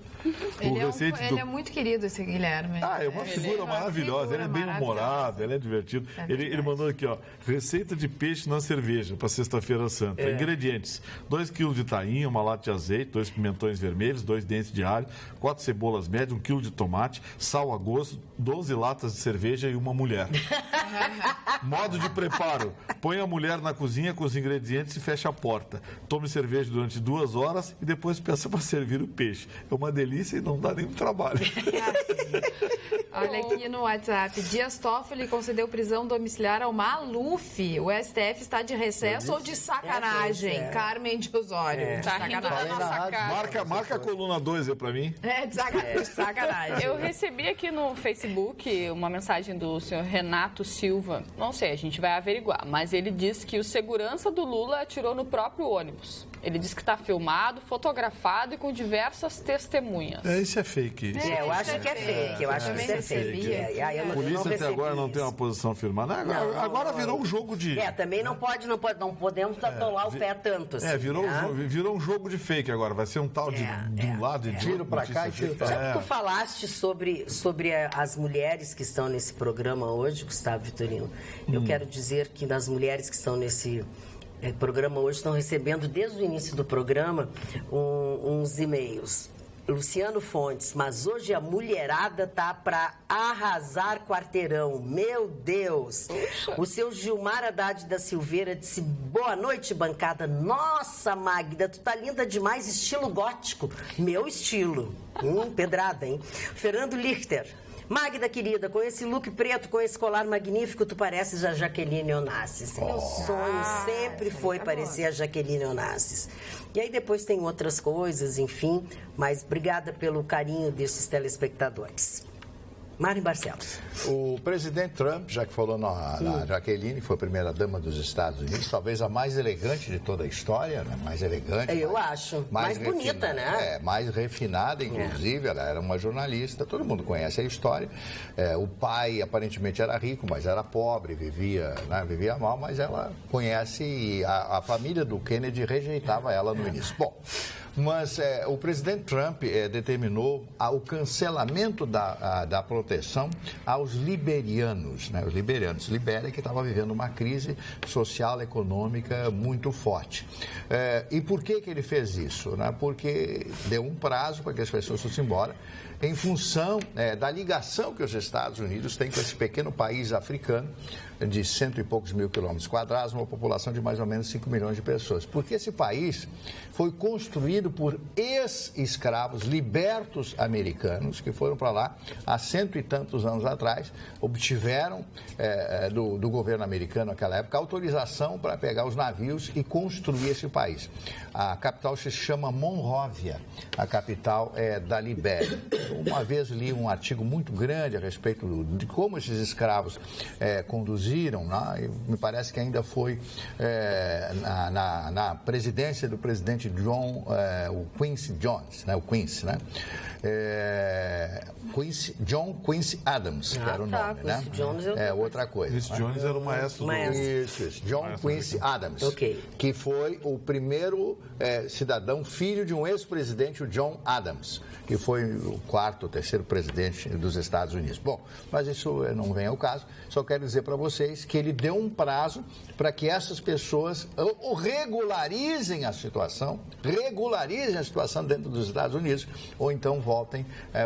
Ele é muito querido, esse Guilherme. É uma figura maravilhosa. Ele é bem humorado, ele é divertido. Ele mandou aqui, ó, receita de peixe na cerveja para Sexta-feira Santa. Ingredientes: 2 kg de tainha, uma lata de azeite, 2 pimentões vermelhos, 2 dentes de alho, 4 cebolas médias, 1 kg de tomate, sal a gosto, 12 latas de cerveja e uma mulher. Modo de preparo: põe a mulher na cozinha com os ingredientes e fecha a porta. Tome cerveja durante 2 horas e depois peça para servir o peixe. É uma delícia e não dá nenhum trabalho. Olha aqui no WhatsApp: Dias Toffoli concedeu prisão domiciliar ao Maluf. O STF está de recesso ou de sacanagem? Carmen de Osório. Tá rindo da nossa cara. Marca a coluna 2 aí pra mim. De sacanagem. Eu recebi aqui no Facebook uma mensagem do senhor Renato Silva. Não sei, a gente vai averiguar, mas ele disse que o segurança do Lula atirou no próprio ônibus. Ele disse que está filmado, fotografado e com diversas testemunhas. Isso é fake. Eu acho que é fake. Eu acho que isso é fake. A polícia até agora não tem uma posição firmada. Agora virou um jogo de... também não podemos atolar o pé tanto. Assim, virou um jogo de fake agora. Vai ser um tal de um lado e de tiro pra cá e tiro pra lá. Já que tu falaste sobre as mulheres que estão nesse programa hoje, Gustavo Vitorino, eu quero dizer que das mulheres que estão nesse programa hoje estão recebendo desde o início do programa uns e-mails. Luciano Fontes: mas hoje a mulherada tá para arrasar quarteirão. Meu Deus! Puxa. O seu Gilmar Haddad da Silveira disse: boa noite, bancada. Nossa, Magda, tu tá linda demais, estilo gótico. Meu estilo. Pedrada, hein? Fernando Lichter: Magda, querida, com esse look preto, com esse colar magnífico, tu pareces a Jaqueline Onassis. Meu sonho sempre foi parecer a Jaqueline Onassis. E aí depois tem outras coisas, enfim, mas obrigada pelo carinho desses telespectadores. Mari Barcelos. O presidente Trump, já que falou na Jaqueline, que foi a primeira-dama dos Estados Unidos, talvez a mais elegante de toda a história, né? Mais elegante. Eu acho. Mais bonita, né? Mais refinada, inclusive. Ela era uma jornalista, todo mundo conhece a história. O pai aparentemente era rico, mas era pobre, vivia mal, mas ela conhece e a família do Kennedy rejeitava ela no início. Bom, mas o presidente Trump determinou o cancelamento da proteção aos liberianos, né? Os liberianos. Libéria que estava vivendo uma crise social, econômica muito forte. E por que ele fez isso? Né? Porque deu um prazo para que as pessoas fossem embora, em função da ligação que os Estados Unidos têm com esse pequeno país africano, de 100 e poucos mil quilômetros quadrados, uma população de mais ou menos 5 milhões de pessoas. Porque esse país foi construído por ex-escravos libertos americanos que foram para lá há 100 e tantos anos atrás, obtiveram do governo americano naquela época autorização para pegar os navios e construir esse país. A capital se chama Monróvia, a capital da Libéria. Uma vez li um artigo muito grande a respeito de como esses escravos conduziram, né? E me parece que ainda foi na presidência do presidente o Quincy Jones, né? O Quincy, né? John Quincy Adams, que era o nome, né? Jones outra coisa. Quincy Jones era o maestro do... Isso. John Quincy Adams, que foi o primeiro cidadão, filho de um ex-presidente, o John Adams, que foi o quarto ou terceiro presidente dos Estados Unidos. Bom, mas isso não vem ao caso. Só quero dizer para vocês que ele deu um prazo para que essas pessoas regularizem a situação dentro dos Estados Unidos, ou então voltem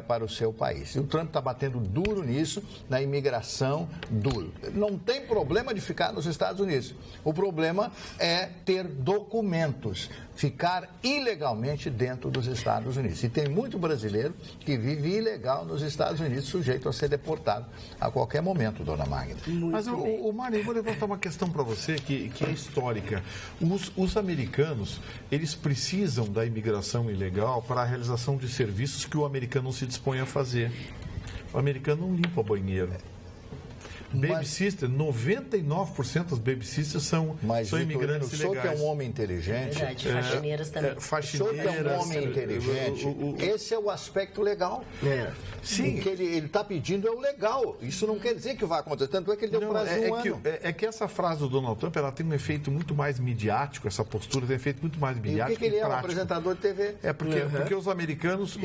para o seu país. E o Trump está batendo duro nisso, na imigração, duro. Não tem problema de ficar nos Estados Unidos. O problema é ter documentos, ficar ilegalmente dentro dos Estados Unidos. E tem muito brasileiro que vive ilegal nos Estados Unidos, sujeito a ser deportado a qualquer momento, dona Magda. Mas, Mari, eu vou levantar uma questão para você que é histórica. Os americanos, eles precisam da imigração ilegal para a realização de serviços que o americano não se dispõe a fazer. O americano não limpa banheiro. Babysitter, 99% das babysisters são imigrantes ilegais. O senhor que é um homem inteligente... Verdade, faxineiras também. O senhor que é um homem inteligente, esse é o aspecto legal. Sim. O que ele está pedindo é o legal. Isso não quer dizer que vai acontecer. Tanto é que ele deu prazo de um ano. É que essa frase do Donald Trump, ela tem um efeito muito mais midiático, essa postura tem um efeito muito mais midiático. E o que ele é? Um apresentador de TV? Porque os americanos,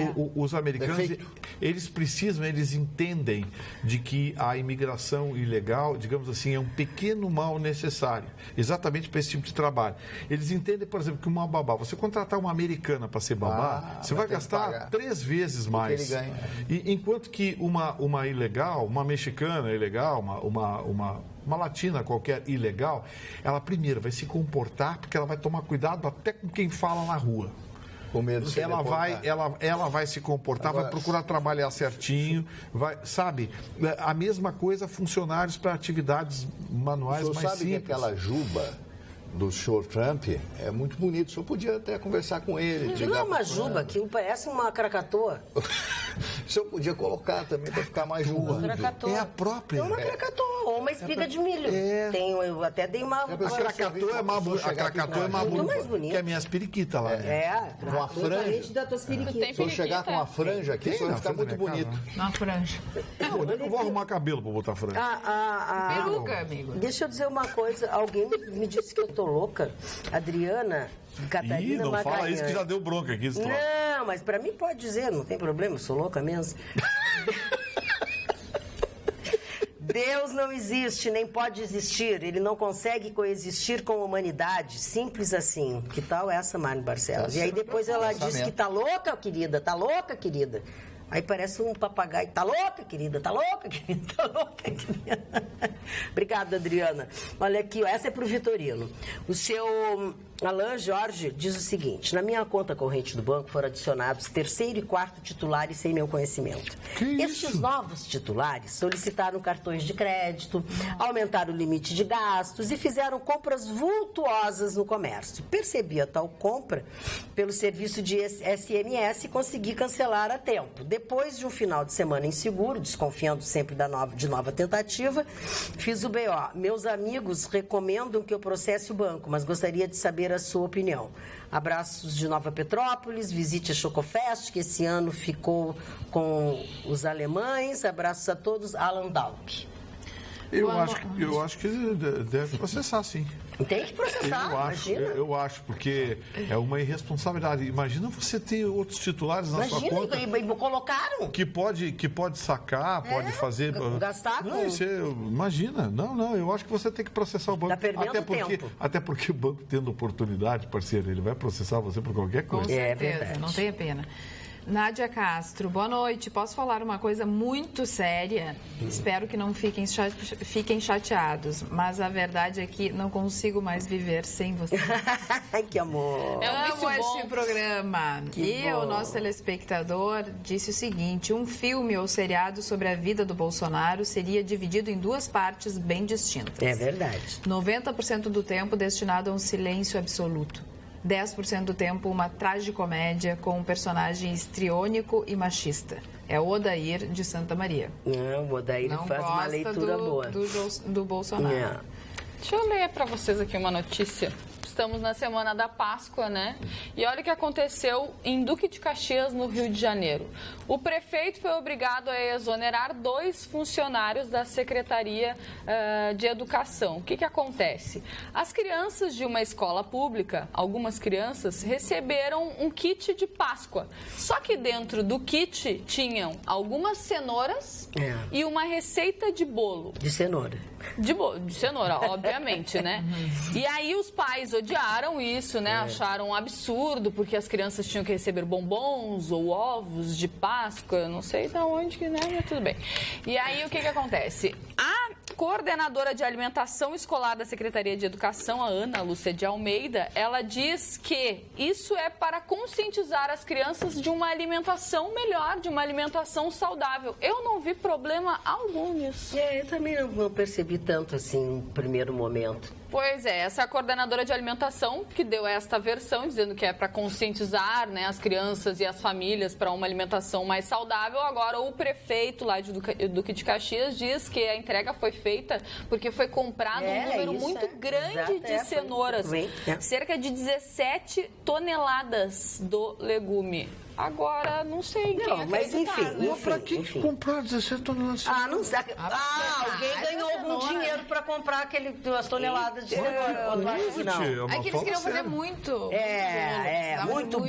eles precisam, eles entendem de que a imigração ilegal, digamos assim, é um pequeno mal necessário, exatamente para esse tipo de trabalho. Eles entendem, por exemplo, que uma babá, você contratar uma americana para ser babá, você vai gastar 3 vezes mais. Ele ganha. Enquanto que uma ilegal, uma mexicana ilegal, uma latina qualquer ilegal, ela primeiro vai se comportar, porque ela vai tomar cuidado até com quem fala na rua. Com medo de ela vai se comportar, vai procurar trabalhar certinho, sabe? A mesma coisa funcionários para atividades manuais mais simples. O senhor sabe que aquela juba do senhor Trump é muito bonito. O senhor podia até conversar com ele. Não é uma juba, aquilo parece uma cracatoa. O senhor podia colocar também para ficar mais juba. É a própria. É uma cracatoa, ou uma espiga de milho. Eu até dei uma... A cracatoa é mais bonita que a minha periquita lá. Com a franja. Se eu chegar com a franja aqui, o senhor vai ficar muito bonito. Uma franja. Eu vou arrumar cabelo para botar franja. Peruca, amigo. Deixa eu dizer uma coisa. Alguém me disse que eu tô louca. Adriana Catarina não Magalhães. Fala isso que já deu bronca aqui. Não, mas pra mim pode dizer, não tem problema, eu sou louca mesmo. Deus não existe, nem pode existir. Ele não consegue coexistir com a humanidade. Simples assim. Que tal essa, Mari Barcelos? E aí depois ela disse que tá louca, querida, tá louca, querida. Aí parece um papagaio. Tá louca, querida? Tá louca, querida? Tá louca, querida? Obrigada, Adriana. Olha aqui, ó, essa é pro Vitorino. O seu Alain Jorge diz o seguinte: na minha conta corrente do banco foram adicionados 3º e 4º titulares sem meu conhecimento. Estes novos titulares solicitaram cartões de crédito, aumentaram o limite de gastos e fizeram compras vultuosas no comércio. Percebi a tal compra pelo serviço de SMS e consegui cancelar a tempo. Depois de um final de semana inseguro, desconfiando sempre de nova tentativa, fiz o BO. Meus amigos recomendam que eu processe o banco, mas gostaria de saber a sua opinião. Abraços de Nova Petrópolis, visite a Chocofest, que esse ano ficou com os alemães. Abraços a todos, Alan Dalp. Eu acho que deve processar, sim. Tem que processar, eu acho, porque é uma irresponsabilidade. Imagina você ter outros titulares na sua conta. Imagina, colocaram. Que pode sacar, pode fazer... Gastar não, imagina. Não, eu acho que você tem que processar o banco. Tá perdendo tempo. Até porque o banco, tendo oportunidade, parceiro, ele vai processar você por qualquer coisa. Com certeza, não tem pena. Nádia Castro, boa noite. Posso falar uma coisa muito séria? Espero que não fiquem chateados, mas a verdade é que não consigo mais viver sem você. Que amor! Amo este programa. O nosso telespectador disse o seguinte: um filme ou seriado sobre a vida do Bolsonaro seria dividido em 2 partes bem distintas. É verdade. 90% do tempo destinado a um silêncio absoluto. 10% do tempo uma tragicomédia com um personagem histriônico e machista. É o Odair de Santa Maria. O Odair faz uma leitura boa. Do Bolsonaro. Deixa eu ler para vocês aqui uma notícia. Estamos na semana da Páscoa, né? E olha o que aconteceu em Duque de Caxias, no Rio de Janeiro. O prefeito foi obrigado a exonerar 2 funcionários da Secretaria de Educação. O que acontece? As crianças de uma escola pública, algumas crianças, receberam um kit de Páscoa. Só que dentro do kit tinham algumas cenouras e uma receita de bolo. De cenoura. De cenoura, obviamente, né? E aí os pais odiaram isso, né? Acharam um absurdo, porque as crianças tinham que receber bombons ou ovos de Páscoa, não sei de onde que, né? Mas tudo bem. E aí o que acontece? A coordenadora de alimentação escolar da Secretaria de Educação, a Ana Lúcia de Almeida, ela diz que isso é para conscientizar as crianças de uma alimentação melhor, de uma alimentação saudável. Eu não vi problema algum nisso. Eu também não percebi tanto assim no primeiro momento. Pois é, essa é a coordenadora de alimentação que deu esta versão, dizendo que é para conscientizar, né, as crianças e as famílias para uma alimentação mais saudável. Agora, o prefeito lá de Duque de Caxias diz que a entrega foi feita porque foi comprado um número muito grande de cenouras, cerca de 17 toneladas do legume. Agora, não sei quem acreditar, mas enfim, né? Pra que comprar 17 toneladas? Não sei. Alguém ganhou algum dinheiro para comprar as toneladas de cenoura. É que eles queriam fazer muito. Muito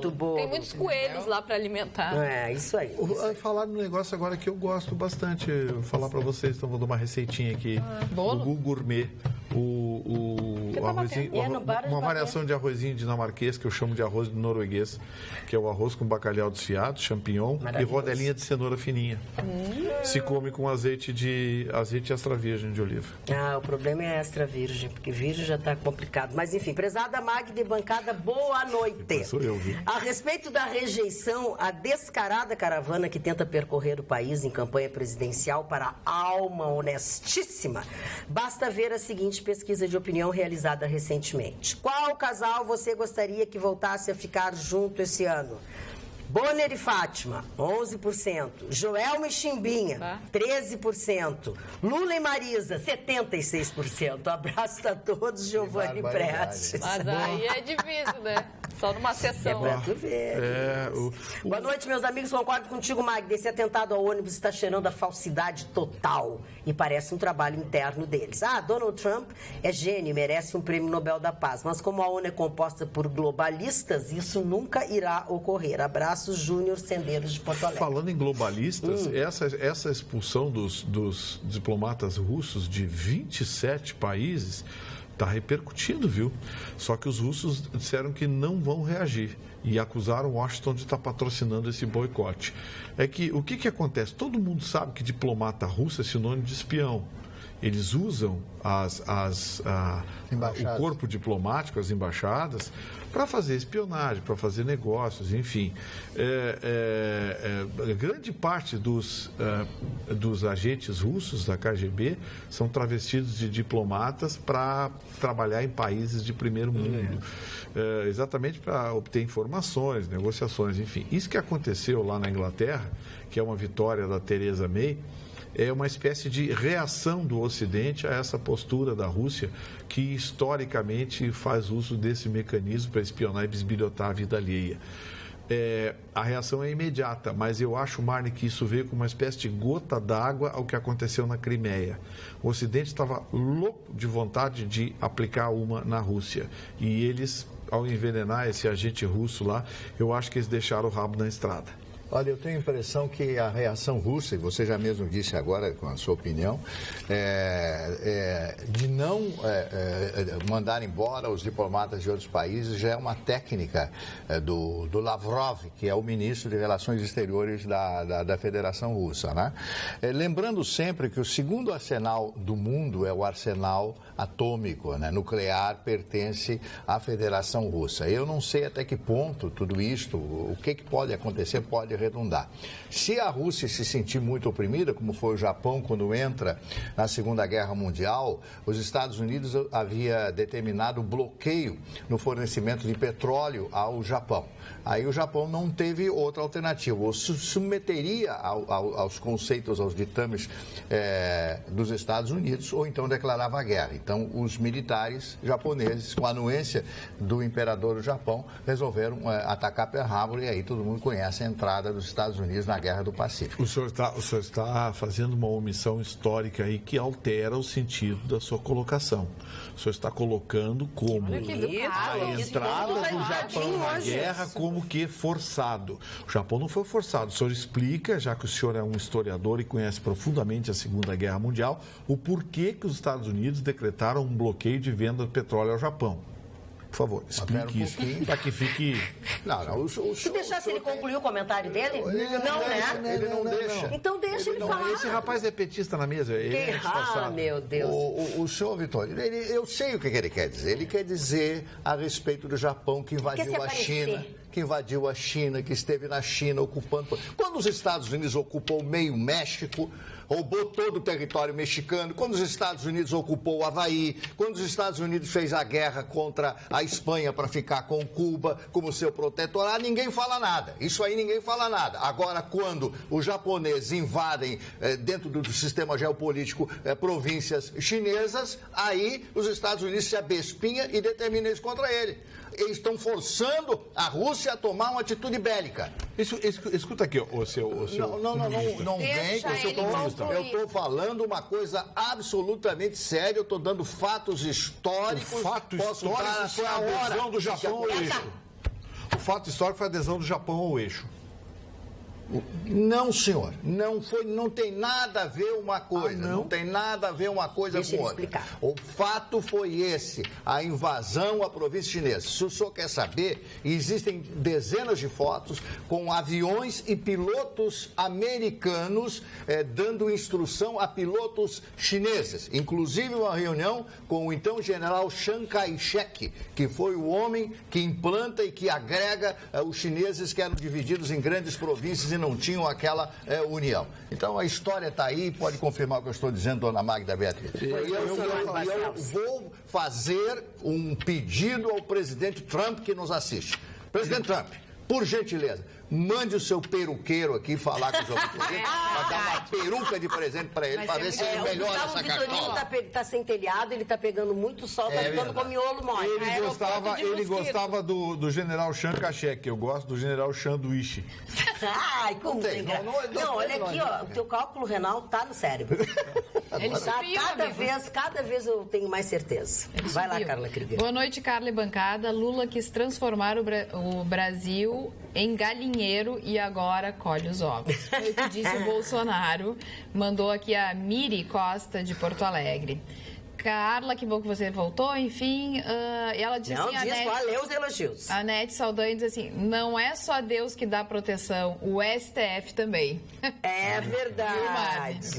bolo. Tem muitos coelhos lá para alimentar. Isso aí. Falar de um negócio agora que eu gosto bastante, vou falar para vocês, então vou dar uma receitinha aqui. Bolo? O Gu Gourmet. O arrozinho, uma variação de arrozinho dinamarquês, que eu chamo de arroz norueguês, que é o arroz com bacalhau desfiado, champignon e rodelinha de cenoura fininha. Se come com azeite extra virgem de oliva. O problema é extra virgem, porque virgem já está complicado. Mas enfim, prezada Magda e bancada, boa noite. Sou eu, viu? A respeito da rejeição à descarada caravana que tenta percorrer o país em campanha presidencial para a alma honestíssima, basta ver a seguinte pesquisa de opinião realizada recentemente. Qual casal você gostaria que voltasse a ficar junto esse ano? Bonner e Fátima, 11%. Joelma e Chimbinha, 13%. Lula e Marisa, 76%. Abraço a todos, Giovanni Prestes. Mas aí é difícil, né? Só numa sessão. É pra tu ver. Boa noite, meus amigos. Concordo contigo, Magda. Esse atentado ao ônibus está cheirando a falsidade total. E parece um trabalho interno deles. Donald Trump é gênio e merece um prêmio Nobel da Paz. Mas como a ONU é composta por globalistas, isso nunca irá ocorrer. Abraços, Júnior Sendeiros de Porto Alegre. Falando em globalistas, essa expulsão dos diplomatas russos de 27 países está repercutindo, viu? Só que os russos disseram que não vão reagir e acusaram Washington de estar patrocinando esse boicote. O que acontece? Todo mundo sabe que diplomata russo é sinônimo de espião. eles usam o corpo diplomático, as embaixadas, para fazer espionagem, para fazer negócios, enfim. Grande parte dos agentes russos da KGB são travestidos de diplomatas para trabalhar em países de primeiro mundo, exatamente para obter informações, negociações, enfim. Isso que aconteceu lá na Inglaterra, que é uma vitória da Theresa May, é uma espécie de reação do Ocidente a essa postura da Rússia, que historicamente faz uso desse mecanismo para espionar e bisbilhotar a vida alheia. A reação é imediata, mas eu acho, Marne, que isso veio com uma espécie de gota d'água ao que aconteceu na Crimeia. O Ocidente estava louco de vontade de aplicar uma na Rússia. E eles, ao envenenar esse agente russo lá, eu acho que eles deixaram o rabo na estrada. Olha, eu tenho a impressão que a reação russa, e você já mesmo disse agora com a sua opinião, de não mandar embora os diplomatas de outros países já é uma técnica do Lavrov, que é o ministro de Relações Exteriores da Federação Russa, né? Lembrando sempre que o segundo arsenal do mundo é o arsenal atômico, né? Nuclear, pertence à Federação Russa. Eu não sei até que ponto tudo isto, o que pode acontecer, pode redundar. Se a Rússia se sentir muito oprimida, como foi o Japão quando entra na Segunda Guerra Mundial, os Estados Unidos havia determinado bloqueio no fornecimento de petróleo ao Japão. Aí o Japão não teve outra alternativa, ou se submeteria aos conceitos, aos ditames dos Estados Unidos, ou então declarava a guerra. Então, os militares japoneses, com a anuência do imperador do Japão, resolveram atacar Pearl Harbor, e aí todo mundo conhece a entrada dos Estados Unidos na Guerra do Pacífico. O senhor está fazendo uma omissão histórica aí que altera o sentido da sua colocação. O senhor está colocando como a entrada do Japão na guerra como que forçado. O Japão não foi forçado. O senhor explica, já que o senhor é um historiador e conhece profundamente a Segunda Guerra Mundial, o porquê que os Estados Unidos decretaram um bloqueio de venda de petróleo ao Japão. Por favor, explique isso, para que fique... Não. Se deixasse ele concluir o comentário dele? Ele não deixa. Então deixa ele falar. Esse rapaz é petista na mesa. Meu Deus. O senhor Vitório, eu sei o que ele quer dizer. Ele quer dizer a respeito do Japão que invadiu a China. Que invadiu a China, que esteve na China ocupando... Quando os Estados Unidos ocupou o meio México, roubou todo o território mexicano, quando os Estados Unidos ocupou o Havaí, quando os Estados Unidos fez a guerra contra a Espanha para ficar com Cuba como seu protetorado, ninguém fala nada. Isso aí ninguém fala nada. Agora, quando os japoneses invadem dentro do sistema geopolítico províncias chinesas, aí os Estados Unidos se abespinha e determina isso contra ele. Eles estão forçando a Rússia a tomar uma atitude bélica. Escuta aqui, o seu... Não vem com o seu comunista. Eu estou falando uma coisa absolutamente séria, eu estou dando fatos históricos. O fato histórico foi a adesão do Japão ao eixo. O fato histórico foi a adesão do Japão ao eixo. Não, senhor. Não tem nada a ver uma coisa. Não tem nada a ver uma coisa com outra. Explicar. O fato foi esse, a invasão à província chinesa. Se o senhor quer saber, existem dezenas de fotos com aviões e pilotos americanos dando instrução a pilotos chineses. Inclusive uma reunião com o então general Chiang Kai-shek, que foi o homem que implanta e que agrega os chineses que eram divididos em grandes províncias e não tinham aquela união. Então a história está aí, pode confirmar o que eu estou dizendo, dona Magda Beatriz. Eu vou fazer um pedido ao presidente Trump que nos assiste. Presidente Trump, por gentileza, mande o seu peruqueiro aqui falar com o João Vitorino, para dar uma peruca de presente para ele, para ver se ele melhora essa cartola. O Vitorino está sem telhado, ele está pegando muito sol, está ficando com miolo mole. Ele gostava do general Chiang Kai-shek, eu gosto do general Sanduíche. Ai, como tem? Não, olha aqui, ó, o teu cálculo renal está no cérebro. Ele subiu, cada vez eu tenho mais certeza. Vai lá, Carla Krieger. Boa noite, Carla e bancada. Lula quis transformar o Brasil em galinheiro e agora colhe os ovos. Foi o que disse o Bolsonaro. Mandou aqui a Miri Costa, de Porto Alegre. Carla, que bom que você voltou, enfim. Ela disse não, assim... lê os elogios. A Nete Saldanha diz assim, não é só Deus que dá proteção, o STF também. É verdade.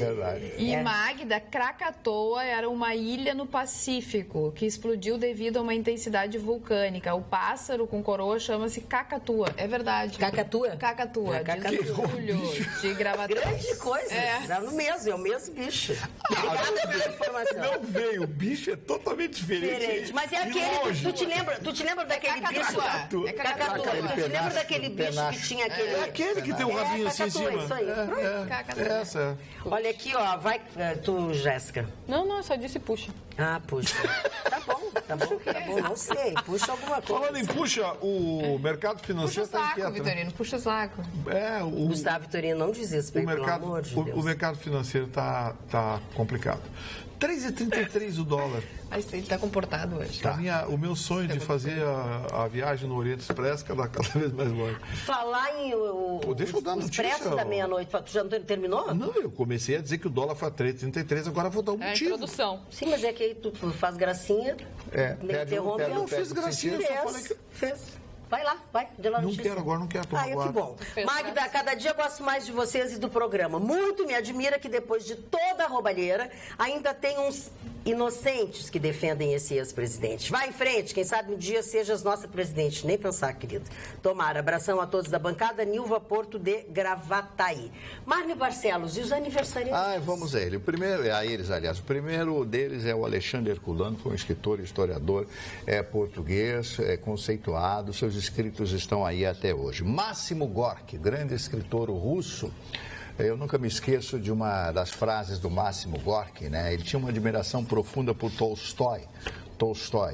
E Magda, Krakatoa era uma ilha no Pacífico que explodiu devido a uma intensidade vulcânica. O pássaro com coroa chama-se cacatua. É verdade. Cacatua? Cacatua. De Júlio, de Gravataí. Grande coisa. É o mesmo bicho. Obrigada pela informação. Não veio, o bicho é totalmente diferente. Mas é aquele. Tu te lembra daquele bicho? É cacatua. Tu te lembra daquele bicho que tinha aquele. É aquele que tem um rabinho assim em cima. Isso aí. Essa. Olha aqui, ó. Vai tu, Jéssica. Não, eu só disse puxa. Ah, puxa. Tá bom, não sei. Puxa alguma coisa. Falando em puxa, o mercado financeiro Puxa o está saco, inquieto. Vitorino, puxa o saco. Gustavo Vitorino, não desespere, pelo amor de Deus. O mercado financeiro está complicado. 3,33 o dólar. Mas ele está comportado hoje. O meu sonho de fazer a viagem no Oriente Expresso cada vez mais longe. Falar em deixa eu dar o notícia, Expresso da meia-noite, tu já não terminou? Não, eu comecei a dizer que o dólar foi a 3,33, agora vou dar um motivo. Introdução. Sim, mas é que aí tu faz gracinha, interrompe. Eu não fiz gracinha, eu só falei que... Fez. Vai lá, vai. Não quero agora, não quero. Que bom. Magda, cada dia gosto mais de vocês e do programa. Muito me admira que depois de toda a roubalheira, ainda tem uns inocentes que defendem esse ex-presidente. Vai em frente, quem sabe um dia sejas nossa presidente. Nem pensar, querido. Tomara. Abração a todos da bancada. Nilva Porto de Gravataí. Márcio Barcelos, e os aniversariantes? Vamos a ele. O primeiro deles é o Alexandre Herculano, foi um escritor, historiador, português, conceituado. Seus escritos estão aí até hoje. Máximo Gorki, grande escritor russo. Eu nunca me esqueço de uma das frases do Máximo Gorki, né? Ele tinha uma admiração profunda por Tolstói.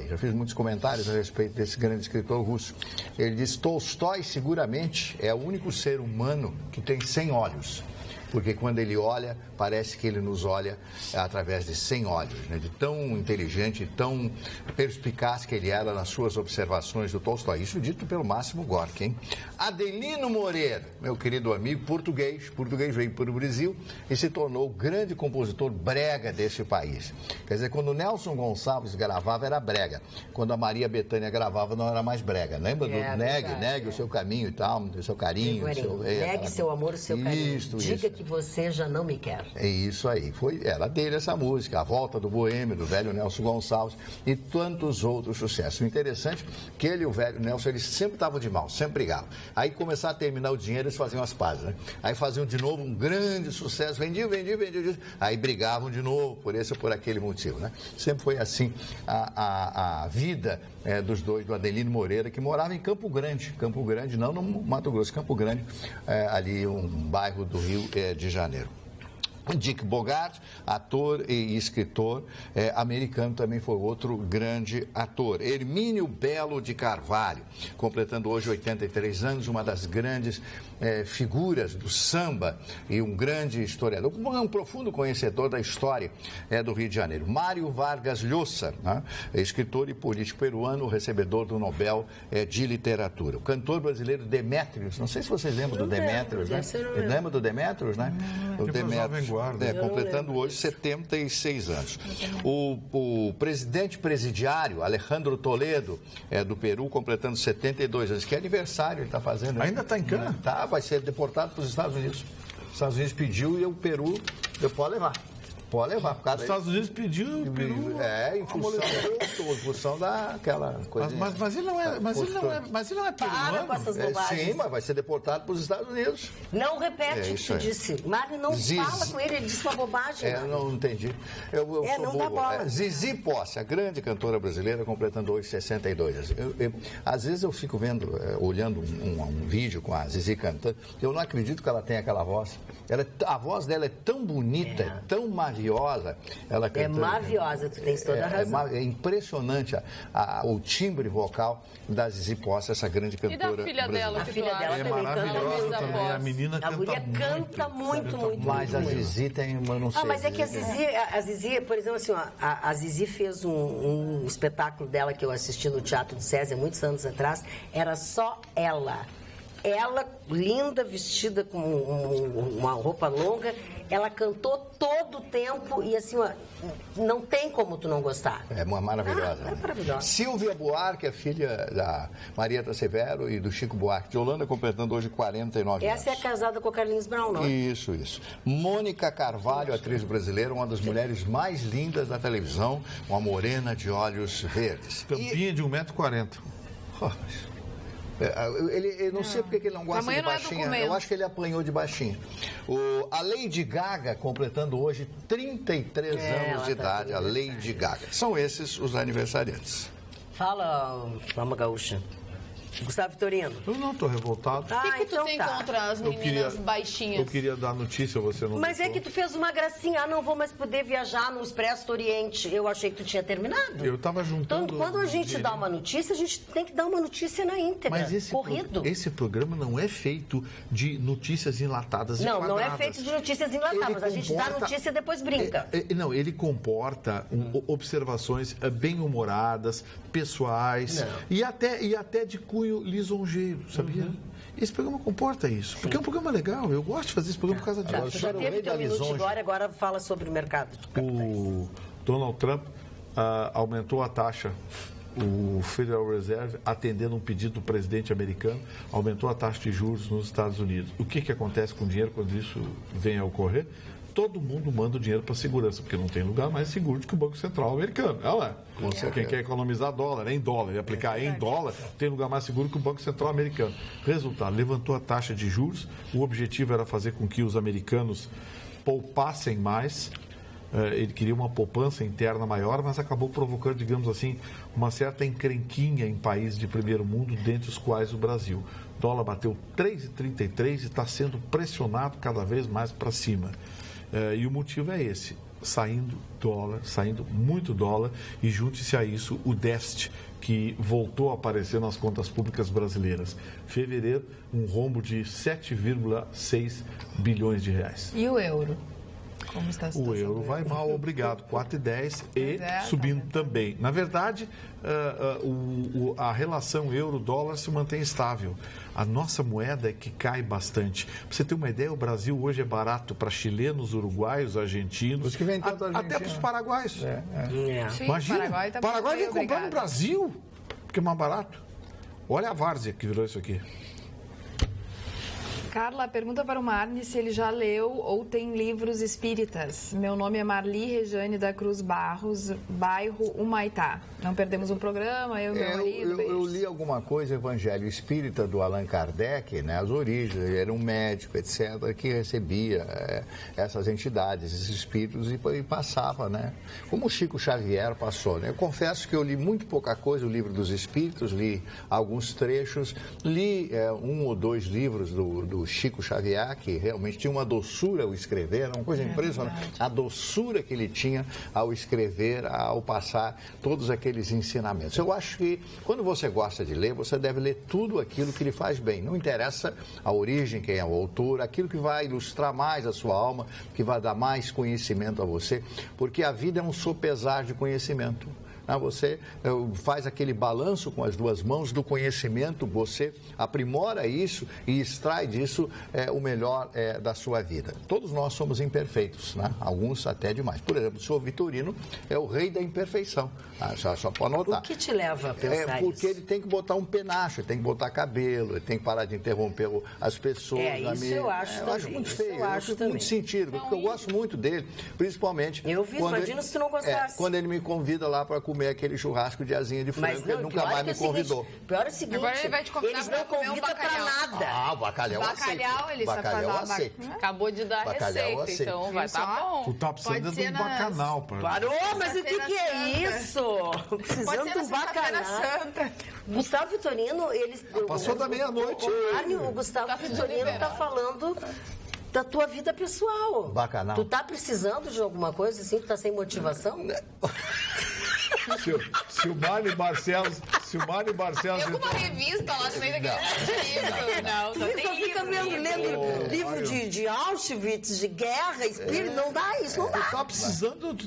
Já fiz muitos comentários a respeito desse grande escritor russo. Ele diz: Tolstói seguramente é o único ser humano que tem 100 olhos. Porque quando ele olha, parece que ele nos olha através de 100 olhos, né? De tão inteligente, tão perspicaz que ele era nas suas observações do Tolstói. Isso dito pelo Máximo Gorki, hein? Adelino Moreira, meu querido amigo português veio para o Brasil e se tornou o grande compositor brega deste país. Quer dizer, quando o Nelson Gonçalves gravava, era brega. Quando a Maria Bethânia gravava, não era mais brega. Lembra do Negue o seu caminho e tal, o seu carinho. Negue seu amor, o seu carinho. Diga que você já não me quer. É isso aí. Era dele essa música, A Volta do Boêmio, do velho Nelson Gonçalves e tantos outros sucessos. O interessante é que ele e o velho Nelson, eles sempre estavam de mal, sempre brigavam. Aí começaram a terminar o dinheiro, eles faziam as pazes, né? Aí faziam de novo um grande sucesso, vendiam. Aí brigavam de novo por esse ou por aquele motivo, né? Sempre foi assim a vida dos dois, do Adelino Moreira, que morava em Campo Grande, não no Mato Grosso, Campo Grande, ali um bairro do Rio de Janeiro. Dick Bogart, ator e escritor americano, também foi outro grande ator. Hermínio Belo de Carvalho, completando hoje 83 anos, uma das grandes figuras do samba e um grande historiador, um profundo conhecedor da história do Rio de Janeiro. Mário Vargas Llosa, né? Escritor e político peruano, recebedor do Nobel de Literatura. O cantor brasileiro Demétrios, não sei se vocês lembram do Demétrios, né? Lembra do Demétrios, né? O Demétrios, completando hoje 76 anos. O presidente presidiário, Alejandro Toledo, do Peru, completando 72 anos. Que aniversário ele está fazendo? Né? Ainda está em cana? Tá, vai ser deportado para os Estados Unidos. Os Estados Unidos pediu e o Peru pode levar. Pode levar. Por causa Os Estados Unidos pediu e o Peru... em função daquela coisa... Mas ele não é peruano. Para com essas bobagens. Sim, mas vai ser deportado para os Estados Unidos. Não repete o que tu disse. Mário não fala com ele disse uma bobagem. Eu não entendi. Eu não dá bola. Zizi Posse, a grande cantora brasileira, completando hoje 62 anos. Às vezes eu fico olhando um vídeo com a Zizi cantando, eu não acredito que ela tenha aquela voz. A voz dela é tão bonita, tão maravilhosa. Ela canta, maravilhosa, tu tens toda a razão. É impressionante o timbre vocal da Zizi Posse, essa grande cantora. E da filha dela, a filha dela é também maravilhosa canta. também. A menina canta muito. Mas a Zizi tem, eu não sei. Mas é que a Zizi, por exemplo, assim, a Zizi fez um espetáculo dela que eu assisti no Teatro do César muitos anos atrás, era só ela. Ela, linda, vestida com uma roupa longa, ela cantou todo o tempo e assim, ó, não tem como tu não gostar. É maravilhosa. É maravilhosa. Silvia Buarque, a filha da Marieta Severo e do Chico Buarque de Holanda, completando hoje 49 anos. Essa é a casada com a Carlinhos Brown, não é? Isso. Mônica Carvalho, atriz brasileira, uma das mulheres mais lindas da televisão, uma morena de olhos verdes. Tampinha de 1,40 m. Eu não sei porque ele não gosta de baixinha. Eu acho que ele apanhou de baixinha. A Lady Gaga, completando hoje 33 anos de idade. A Lady Gaga. São esses os aniversariantes. Fala, Mama Gaúcha. Gustavo Vitorino. Eu não estou revoltado. O que tu tem contra as meninas baixinhas? Eu queria dar notícia, você não Mas deixou. é que tu fez uma gracinha. não vou mais poder viajar no Expresso do Oriente. Eu achei que tu tinha terminado. Eu estava juntando... Então, quando a gente dá uma notícia, a gente tem que dar uma notícia na íntegra. Mas esse programa não é feito de notícias enlatadas e quadradas. Não é feito de notícias enlatadas. A gente dá notícia e depois brinca. Não, ele comporta observações bem-humoradas, pessoais e até de cunho lisonjeiro, sabia? Esse programa comporta isso, porque é um programa legal. Eu gosto de fazer esse programa por causa disso. Você já teve teu minuto de glória, agora fala sobre o mercado de capitais. O Donald Trump aumentou a taxa. O Federal Reserve, atendendo um pedido do presidente americano, aumentou a taxa de juros nos Estados Unidos. O que acontece com o dinheiro quando isso vem a ocorrer? Todo mundo manda o dinheiro para a segurança, porque não tem lugar mais seguro do que o Banco Central americano. Quem quer economizar dólar em dólar e aplicar em dólar, tem lugar mais seguro que o Banco Central americano. Resultado, levantou a taxa de juros. O objetivo era fazer com que os americanos poupassem mais. Ele queria uma poupança interna maior, mas acabou provocando, digamos assim, uma certa encrenquinha em países de primeiro mundo, dentre os quais o Brasil. O dólar bateu 3,33 e está sendo pressionado cada vez mais para cima. E o motivo é esse, saindo muito dólar, e junte-se a isso o déficit que voltou a aparecer nas contas públicas brasileiras. Fevereiro, um rombo de 7,6 bilhões de reais. E o euro? Como está a situação? O euro vai mal, obrigado, 4,10 e subindo também. Na verdade, a relação euro-dólar se mantém estável. A nossa moeda é que cai bastante. Para você ter uma ideia, o Brasil hoje é barato para chilenos, uruguaios, argentinos, até para os paraguaios. Sim, Imagina, Paraguai vem comprar no Brasil, porque é mais barato. Olha a várzea que virou isso aqui. Carla, pergunta para o Marni se ele já leu ou tem livros espíritas. Meu nome é Marli Rejane da Cruz Barros, bairro Humaitá. Não perdemos um programa, eu e meu marido. Eu li alguma coisa, Evangelho Espírita, do Allan Kardec, né? As origens, ele era um médico, etc., que recebia essas entidades, esses espíritos, e passava, né? Como o Chico Xavier passou, né? Eu confesso que eu li muito pouca coisa, o livro dos espíritos, li alguns trechos, li um ou dois livros do Chico Xavier, que realmente tinha uma doçura ao escrever, era uma coisa impressionante. A doçura que ele tinha ao escrever, ao passar todos aqueles ensinamentos. Eu acho que quando você gosta de ler, você deve ler tudo aquilo que lhe faz bem. Não interessa a origem, quem é o autor, aquilo que vai ilustrar mais a sua alma, que vai dar mais conhecimento a você, porque a vida é um sopesar de conhecimento. Você faz aquele balanço com as duas mãos do conhecimento, você aprimora isso e extrai disso o melhor da sua vida. Todos nós somos imperfeitos, né? Alguns até demais. Por exemplo, o senhor Vitorino é o rei da imperfeição. Só pode notar. O que te leva a pensar porque isso? ele tem que botar um penacho, ele tem que botar cabelo, ele tem que parar de interromper as pessoas. Isso eu acho também. Eu acho muito feio, eu acho também. muito sentido, porque eu gosto muito dele, principalmente... Imagina se tu não gostasse. Quando ele me convida lá para comer aquele churrasco de asinha de frango, que ele nunca mais me convidou. Pior é o seguinte, agora ele vai te convidar eles pra não comer convidam pra nada. O bacalhau ele só faz Acabou de dar a receita, então vai estar bom. Tu tá precisando de um bacanal. Parou, mas o que é isso? Precisando de um bacanal. Gustavo Vitorino, passou da meia-noite. O Gustavo Vitorino está falando da tua vida pessoal. Bacanal. Tu tá precisando de alguma coisa assim? Tu tá sem motivação? Se o Mário Barcelos Se o Mário Barcelos... Tem alguma revista lá no meio daquele livro? Não, só tem fica lendo livro de Auschwitz, de guerra, espírito, não dá isso, não dá. Tu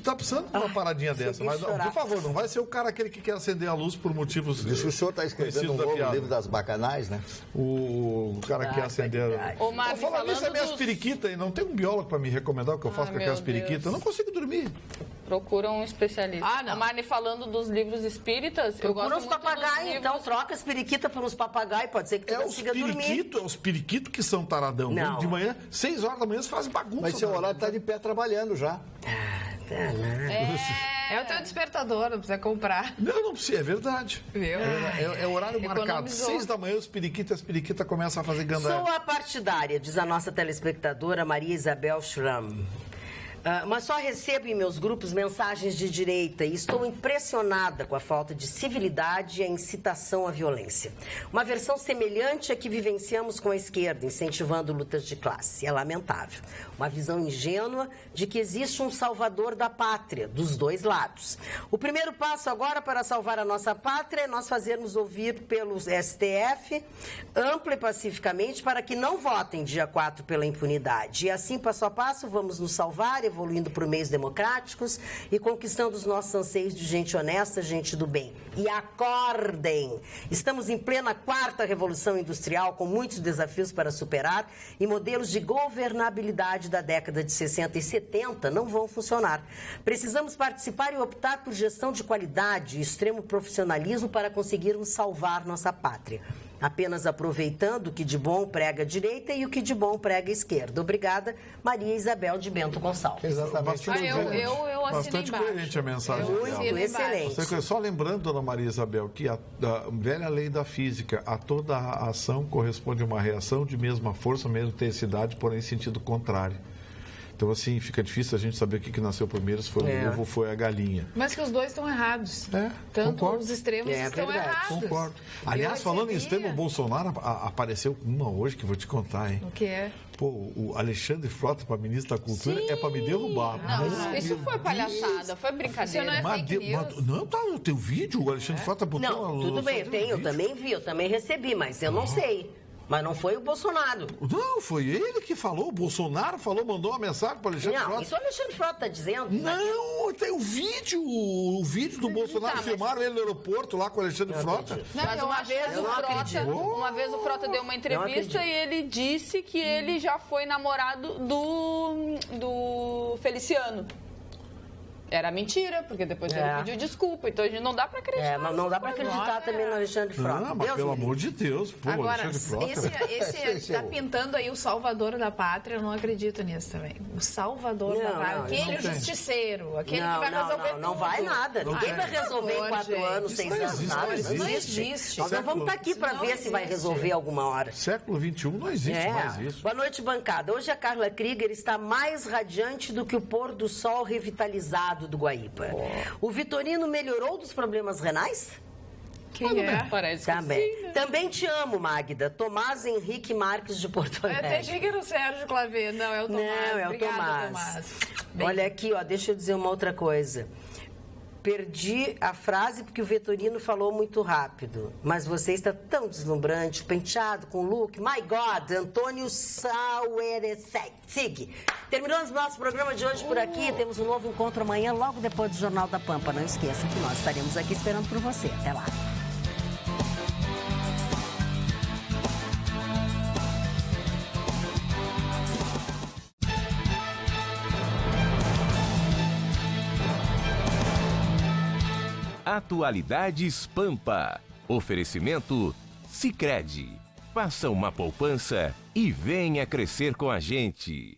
tá precisando de uma paradinha dessa. Mas, não, por favor, não vai ser o cara aquele que quer acender a luz por motivos... Diz que o senhor está escrevendo um novo livro das bacanais, né? O cara que quer acender... Ô, Marli, falando nisso, é minhas periquitas, e não tem um biólogo para me recomendar o que eu faço com aquelas periquitas. Eu não consigo dormir. Procura um especialista. Não. A Marli falando dos livros espíritas, eu gosto muito papagaios, então troca as periquitas por uns papagaios, pode ser que tu consiga dormir. É os periquitos que são taradão. Não. De manhã, 6 horas da manhã, você faz bagunça. Mas seu horário está de pé trabalhando já. É o teu despertador, não precisa comprar. Não precisa, é verdade. Viu? É horário marcado. 6 da manhã, as periquitas começam a fazer gandaia. Sou a partidária, diz a nossa telespectadora Maria Isabel Schramm. Mas só recebo em meus grupos mensagens de direita e estou impressionada com a falta de civilidade e a incitação à violência. Uma versão semelhante à que vivenciamos com a esquerda, incentivando lutas de classe. É lamentável. Uma visão ingênua de que existe um salvador da pátria, dos dois lados. O primeiro passo agora para salvar a nossa pátria é nós fazermos ouvir pelo STF, ampla e pacificamente, para que não votem dia 4 pela impunidade. E assim, passo a passo, vamos nos salvar, evoluindo por meios democráticos e conquistando os nossos anseios de gente honesta, gente do bem. E acordem! Estamos em plena 4ª Revolução Industrial, com muitos desafios para superar, e modelos de governabilidade da década de 60 e 70 não vão funcionar. Precisamos participar e optar por gestão de qualidade e extremo profissionalismo para conseguirmos salvar nossa pátria. Apenas aproveitando o que de bom prega a direita e o que de bom prega a esquerda. Obrigada, Maria Isabel de Bento Gonçalves. Exatamente. Eu assinei bastante embaixo. coerente a mensagem. Muito excelente. Só lembrando, dona Maria Isabel, que a velha lei da física, a toda a ação corresponde a uma reação de mesma força, mesma intensidade, porém em sentido contrário. Então, assim, fica difícil a gente saber o que nasceu primeiro, se foi o ovo ou foi a galinha. Mas que os dois estão errados. Tanto concordo. os extremos estão errados. Concordo. Aliás, falando em extremo, o Bolsonaro apareceu uma hoje que vou te contar, hein? O que é? Pô, o Alexandre Frota para ministro da Cultura é para me derrubar. Não, isso foi palhaçada, foi brincadeira. Isso não é fake news. Não, tá no teu vídeo, o Alexandre Frota botou... Não, tudo bem, eu também vi, eu também recebi, mas eu não sei. Mas não foi o Bolsonaro. Não, foi ele que falou. O Bolsonaro falou, mandou uma mensagem para o Alexandre Frota. Não, isso o Alexandre Frota está dizendo. Não, tem o vídeo do Bolsonaro. Filmaram ele no aeroporto lá com o Alexandre Frota. Mas uma vez o Frota deu uma entrevista e ele disse que ele já foi namorado do Feliciano. Era mentira, porque depois ele pediu desculpa. Então a gente não dá pra acreditar. Mas não dá pra acreditar também no Alexandre Frota. Não, mas pelo amor de Deus, pô, agora, Alexandre Frota. esse tá pintando aí o salvador da pátria, eu não acredito nisso também. O salvador da pátria, aquele justiceiro, aquele que vai resolver tudo. Não vai nada. Ninguém vai resolver em 4 anos, 6 anos, nada. Não existe. Nós não vamos estar aqui para ver se vai resolver alguma hora. Século XXI não existe mais isso. Boa noite, bancada. Hoje a Carla Krieger está mais radiante do que o pôr do sol revitalizado do Guaíba. O Vitorino melhorou dos problemas renais? Quem é? Parece Também. que sim, né? Também te amo, Magda. Tomás Henrique Marques de Porto Alegre. Eu achei que era o Sérgio Claver. Não, é o Tomás. Não, é o Obrigada, Tomás. Bem... Olha aqui, ó, deixa eu dizer uma outra coisa. Perdi a frase porque o Vitorino falou muito rápido. Mas você está tão deslumbrante, penteado com look. My God, Antônio Sauereseg. Terminamos nosso programa de hoje por aqui. Temos um novo encontro amanhã, logo depois do Jornal da Pampa. Não esqueça que nós estaremos aqui esperando por você. Até lá. Atualidades Pampa. Oferecimento Sicredi. Faça uma poupança e venha crescer com a gente.